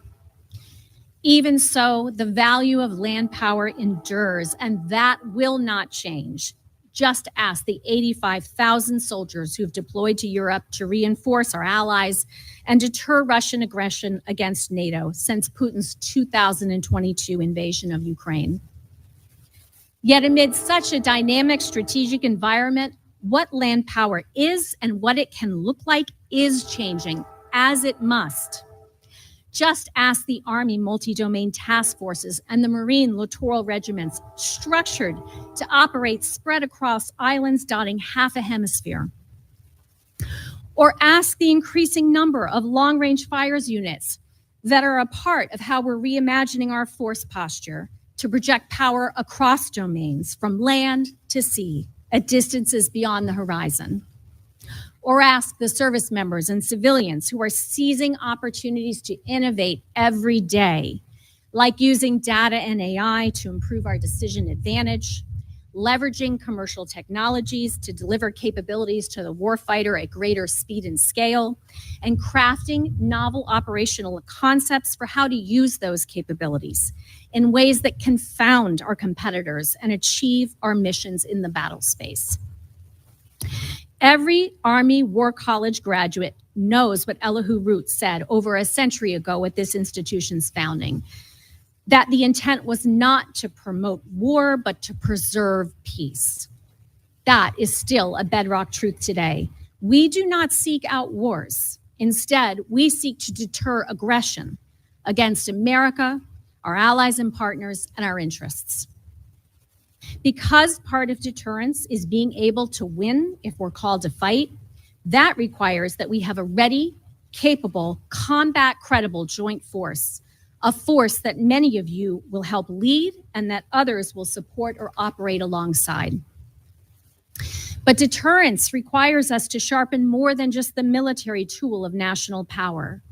Even so, the value of land power endures, and that will not change. Just ask the 85,000 soldiers who've deployed to Europe to reinforce our allies and deter Russian aggression against NATO since Putin's 2022 invasion of Ukraine. Yet amid such a dynamic strategic environment, what land power is and what it can look like is changing, as it must. Just ask the Army multi-domain task forces and the Marine littoral regiments structured to operate spread across islands dotting half a hemisphere. Or ask the increasing number of long-range fires units that are a part of how we're reimagining our force posture to project power across domains from land to sea at distances beyond the horizon. Or ask the service members and civilians who are seizing opportunities to innovate every day, like using data and AI to improve our decision advantage, leveraging commercial technologies to deliver capabilities to the warfighter at greater speed and scale, and crafting novel operational concepts for how to use those capabilities in ways that confound our competitors and achieve our missions in the battle space. Every Army War College graduate knows what Elihu Root said over a century ago at this institution's founding, that the intent was not to promote war, but to preserve peace. That is still a bedrock truth today. We do not seek out wars. Instead, we seek to deter aggression against America, our allies and partners, and our interests. Because part of deterrence is being able to win if we're called to fight, that requires that we have a ready, capable, combat-credible joint force, a force that many of you will help lead and that others will support or operate alongside. But deterrence requires us to sharpen more than just the military tool of national power.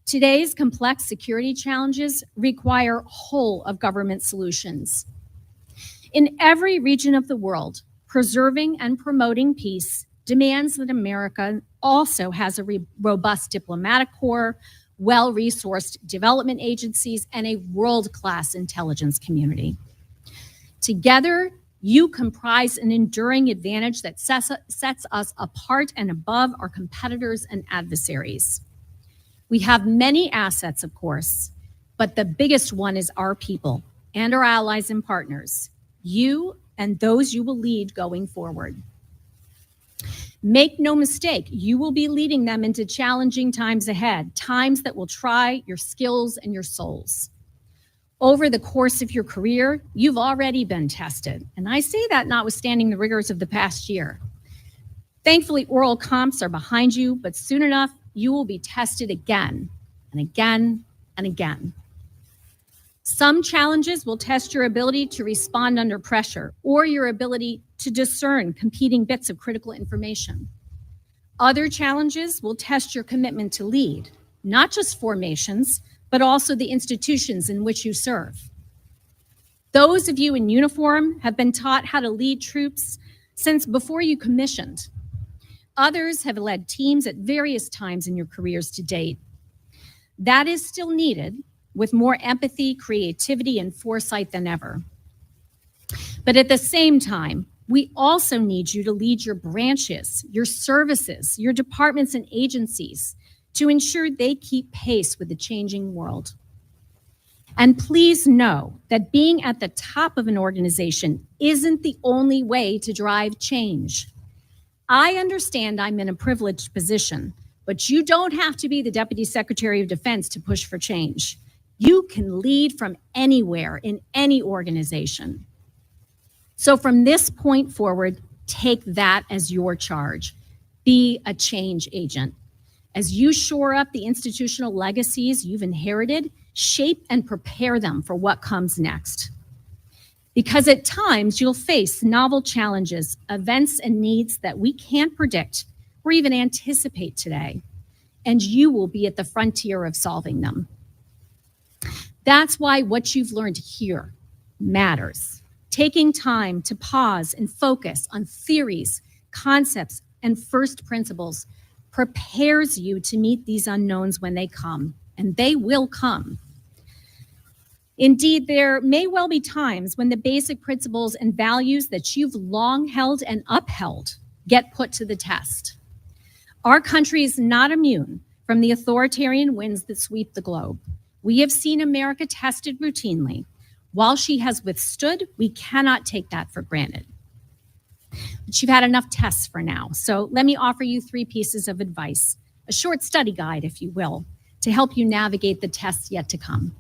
Today's complex security challenges require whole of government solutions. In every region of the world, preserving and promoting peace demands that America also has a robust diplomatic corps, well-resourced development agencies, and a world-class intelligence community. Together, you comprise an enduring advantage that sets us apart and above our competitors and adversaries. We have many assets, of course, but the biggest one is our people and our allies and partners. You and those you will lead going forward. Make no mistake, you will be leading them into challenging times ahead, times that will try your skills and your souls. Over the course of your career, you've already been tested, and I say that notwithstanding the rigors of the past year. Thankfully, oral comps are behind you, but soon enough, you will be tested again and again and again. Some challenges will test your ability to respond under pressure or your ability to discern competing bits of critical information. Other challenges will test your commitment to lead, not just formations, but also the institutions in which you serve. Those of you in uniform have been taught how to lead troops since before you commissioned. Others have led teams at various times in your careers to date. That is still needed, with more empathy, creativity, and foresight than ever. But at the same time, we also need you to lead your branches, your services, your departments and agencies to ensure they keep pace with the changing world. And please know that being at the top of an organization isn't the only way to drive change. I understand I'm in a privileged position, but you don't have to be the Deputy Secretary of Defense to push for change. You can lead from anywhere in any organization. So from this point forward, take that as your charge. Be a change agent. As you shore up the institutional legacies you've inherited, shape and prepare them for what comes next. Because at times you'll face novel challenges, events, and needs that we can't predict or even anticipate today, and you will be at the frontier of solving them. That's why what you've learned here matters. Taking time to pause and focus on theories, concepts, and first principles prepares you to meet these unknowns when they come, and they will come. Indeed, there may well be times when the basic principles and values that you've long held and upheld get put to the test. Our country is not immune from the authoritarian winds that sweep the globe. We have seen America tested routinely. While she has withstood, we cannot take that for granted. But you've had enough tests for now, so let me offer you 3 pieces of advice, a short study guide, if you will, to help you navigate the tests yet to come.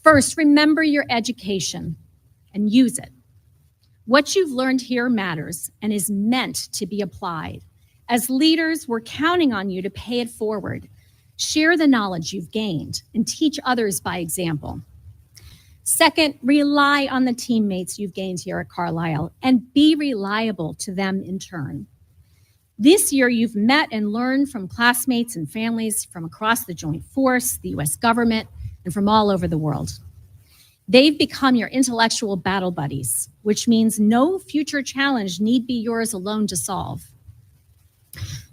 First, remember your education and use it. What you've learned here matters and is meant to be applied. As leaders, we're counting on you to pay it forward. Share the knowledge you've gained and teach others by example. Second, rely on the teammates you've gained here at Carlisle and be reliable to them in turn. This year, you've met and learned from classmates and families from across the Joint Force, the US government, and from all over the world. They've become your intellectual battle buddies, which means no future challenge need be yours alone to solve.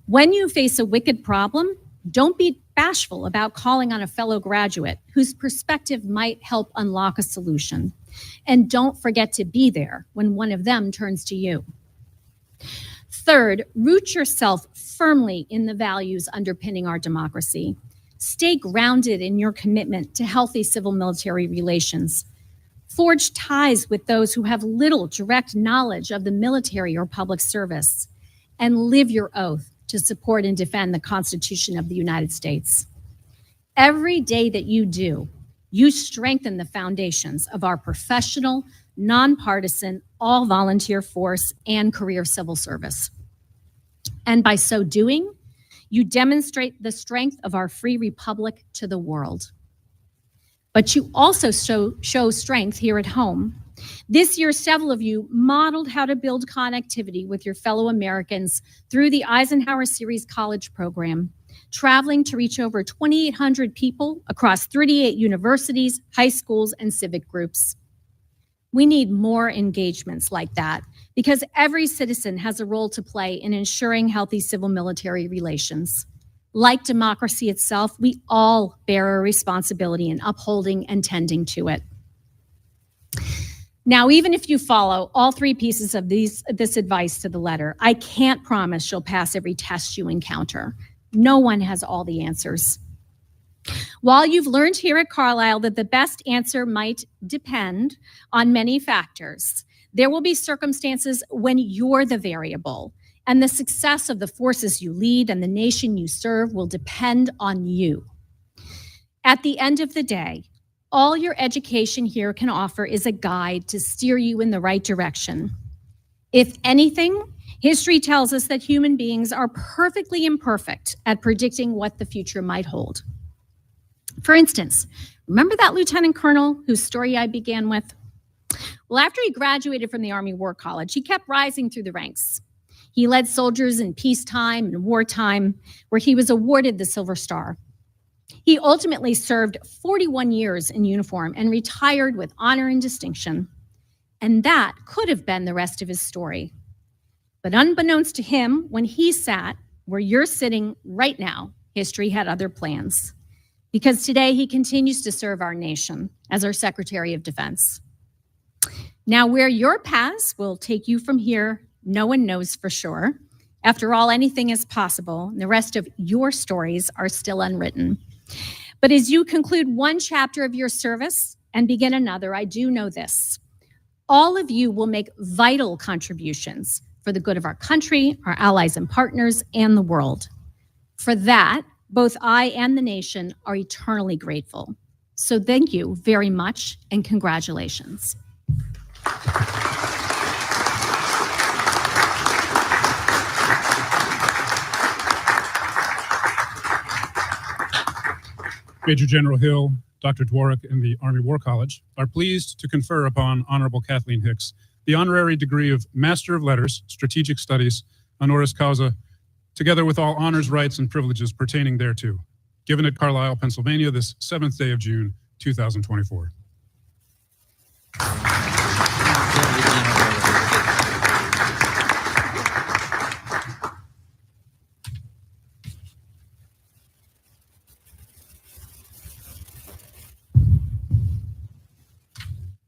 When you face a wicked problem, don't be bashful about calling on a fellow graduate whose perspective might help unlock a solution. And don't forget to be there when one of them turns to you. Third, root yourself firmly in the values underpinning our democracy. Stay grounded in your commitment to healthy civil-military relations. Forge ties with those who have little direct knowledge of the military or public service. And live your oath to support and defend the Constitution of the United States. Every day that you do, you strengthen the foundations of our professional, nonpartisan, all-volunteer force and career civil service. And by so doing, you demonstrate the strength of our free republic to the world. But you also show strength here at home. This year, several of you modeled how to build connectivity with your fellow Americans through the Eisenhower Series College program, traveling to reach over 2,800 people across 38 universities, high schools, and civic groups. We need more engagements like that because every citizen has a role to play in ensuring healthy civil-military relations. Like democracy itself, we all bear a responsibility in upholding and tending to it. Now, even if you follow all 3 pieces of this advice to the letter, I can't promise you'll pass every test you encounter. No one has all the answers. While you've learned here at Carlisle that the best answer might depend on many factors, there will be circumstances when you're the variable, and the success of the forces you lead and the nation you serve will depend on you. At the end of the day, all your education here can offer is a guide to steer you in the right direction. If anything, history tells us that human beings are perfectly imperfect at predicting what the future might hold. For instance, remember that lieutenant colonel whose story I began with? Well, after he graduated from the Army War College, he kept rising through the ranks. He led soldiers in peacetime and wartime, where he was awarded the Silver Star. He ultimately served 41 years in uniform and retired with honor and distinction. And that could have been the rest of his story. But unbeknownst to him, when he sat where you're sitting right now, history had other plans. Because today he continues to serve our nation as our Secretary of Defense. Now, where your paths will take you from here, no one knows for sure. After all, anything is possible, and the rest of your stories are still unwritten. But as you conclude one chapter of your service and begin another, I do know this. All of you will make vital contributions for the good of our country, our allies and partners, and the world. For that, both I and the nation are eternally grateful. So thank you very much and congratulations. Major General Hill, Dr. Dworak, and the Army War College are pleased to confer upon Honorable Kathleen Hicks the honorary degree of Master of Letters, Strategic Studies, honoris causa, together with all honors, rights, and privileges pertaining thereto, given at Carlisle, Pennsylvania, this 7th day of June, 2024.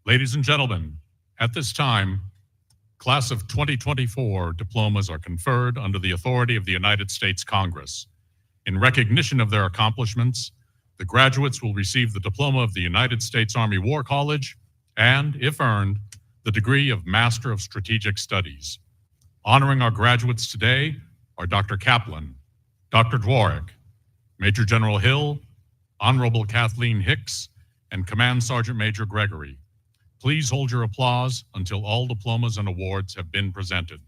Ladies and gentlemen, at this time, Class of 2024 diplomas are conferred under the authority of the United States Congress. In recognition of their accomplishments, the graduates will receive the diploma of the United States Army War College and, if earned, the degree of Master of Strategic Studies. Honoring our graduates today are Dr. Kaplan, Dr. Dworak, Major General Hill, Honorable Kathleen Hicks, and Command Sergeant Major Gregory. Please hold your applause until all diplomas and awards have been presented.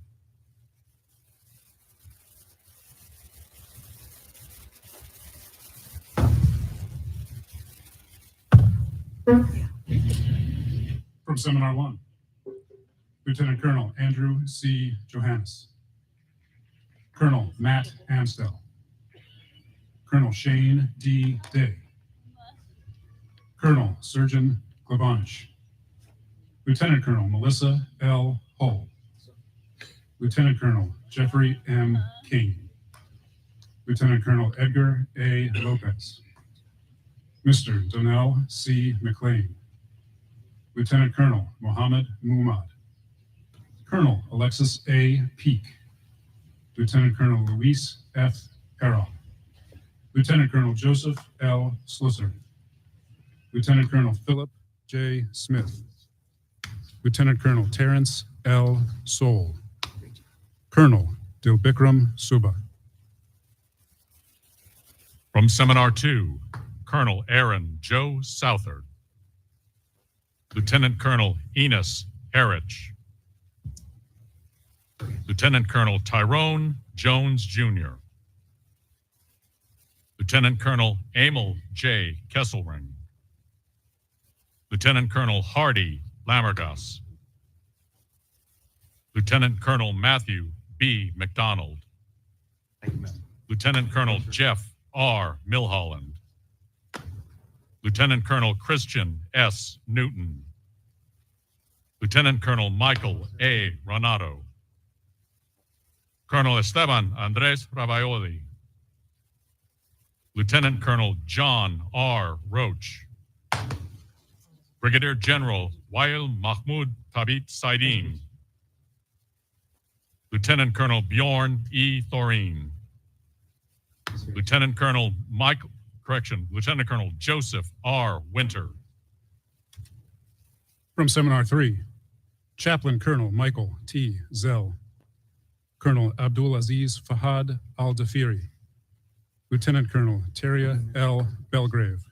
From Seminar 1, Lieutenant Colonel Andrew C. Johannes, Colonel Matt Amstel, Colonel Shane D. Day, Colonel Surgeon Glebanish, Lieutenant Colonel Melissa L. Hull, Lieutenant Colonel Jeffrey M. King, Lieutenant Colonel Edgar A. Lopez, Mr. Donnell C. McLean, Lieutenant Colonel Mohammed Muhammad, Colonel Alexis A. Peak, Lieutenant Colonel Luis F. Perron, Lieutenant Colonel Joseph L. Slusser, Lieutenant Colonel Philip J. Smith, Lieutenant Colonel Terrence L. Soul, Colonel Dilbikram Suba. From Seminar 2, Colonel Aaron Joe Southard, Lieutenant Colonel Enos Harich, Lieutenant Colonel Tyrone Jones Jr., Lieutenant Colonel Emil J. Kesselring, Lieutenant Colonel Hardy Lamergas, Lieutenant Colonel Matthew B. McDonald, Lieutenant Colonel Jeff R. Milholland, Lieutenant Colonel Christian S. Newton, Lieutenant Colonel Michael A. Renato, Colonel Esteban Andres Ravaioli, Lieutenant Colonel John R. Roach, Brigadier General Wael Mahmoud Tabit Saidin, Lieutenant Colonel Bjorn E. Thorin, Lieutenant Colonel Lieutenant Colonel Joseph R. Winter. From Seminar 3, Chaplain Colonel Michael T. Zell, Colonel Abdulaziz Fahad Al-Dafiri, Lieutenant Colonel Teria L. Belgrave,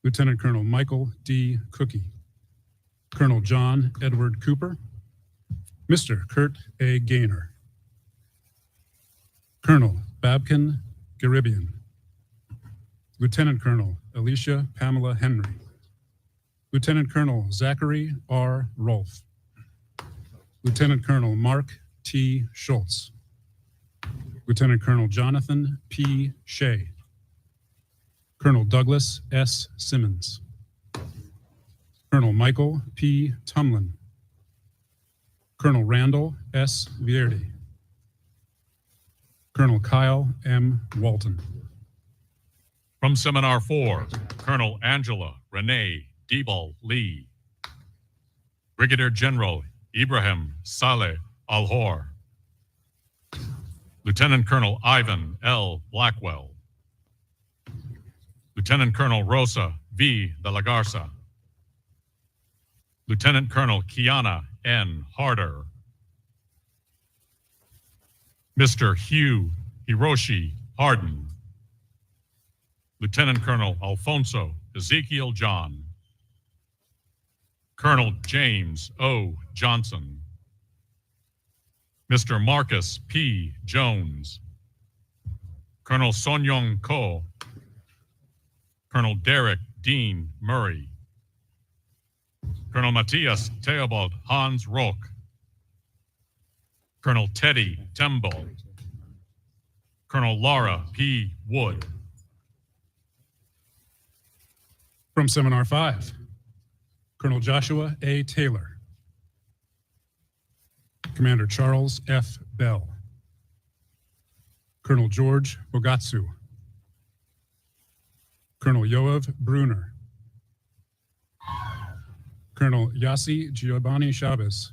Lieutenant Colonel Michael D. Cookie, Colonel John Edward Cooper, Mr. Kurt A. Gaynor, Colonel Babkin Garibian, Lieutenant Colonel Alicia Pamela Henry, Lieutenant Colonel Zachary R. Rolfe, Lieutenant Colonel Mark T. Schultz, Lieutenant Colonel Jonathan P. Shea, Colonel Douglas S. Simmons, Colonel Michael P. Tumlin, Colonel Randall S. Vierdi, Colonel Kyle M. Walton. From Seminar 4, Colonel Angela Renee Debal Lee, Brigadier General Ibrahim Saleh Al-Hor, Lieutenant Colonel Ivan L. Blackwell, Lieutenant Colonel Rosa V. de la Garza, Lieutenant Colonel Kiana N. Harder, Mr. Hugh Hiroshi Harden, Lieutenant Colonel Alfonso Ezekiel John, Colonel James O. Johnson, Mr. Marcus P. Jones, Colonel Sonyong Ko, Colonel Derek Dean Murray, Colonel Matthias Theobald Hans Rock, Colonel Teddy Tembo, Colonel Laura P. Wood. From Seminar 5, Colonel Joshua A. Taylor, Commander Charles F. Bell, Colonel George Bogatsu, Colonel Yoav Bruner, Colonel Yassi Giovanni Chavez.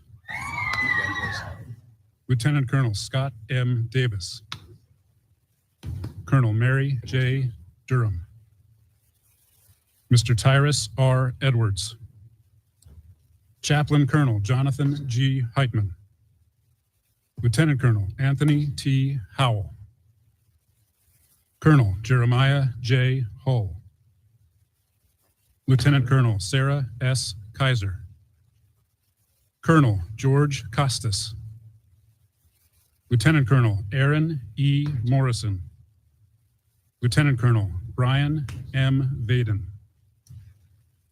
Lieutenant Colonel Scott M. Davis. Colonel Mary J. Durham. Mr. Tyrus R. Edwards. Chaplain Colonel Jonathan G. Heitman. Lieutenant Colonel Anthony T. Howell. Colonel Jeremiah J. Hull. Lieutenant Colonel Sarah S. Kaiser. Colonel George Costas. Lieutenant Colonel Aaron E. Morrison. Lieutenant Colonel Brian M. Vaden.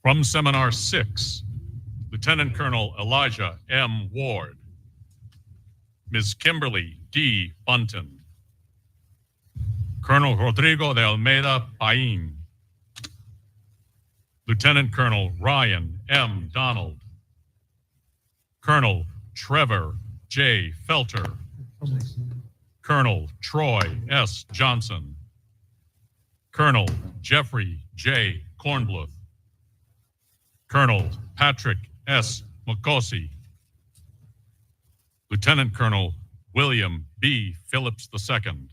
From Seminar 6, Lieutenant Colonel Elijah M. Ward. Ms. Kimberly D. Bunton. Colonel Rodrigo de Almeida Pain. Lieutenant Colonel Ryan M. Donald. Colonel Trevor J. Felter. Colonel Troy S. Johnson. Colonel Jeffrey J. Kornbluth. Colonel Patrick S. Mokosi. Lieutenant Colonel William B. Phillips II.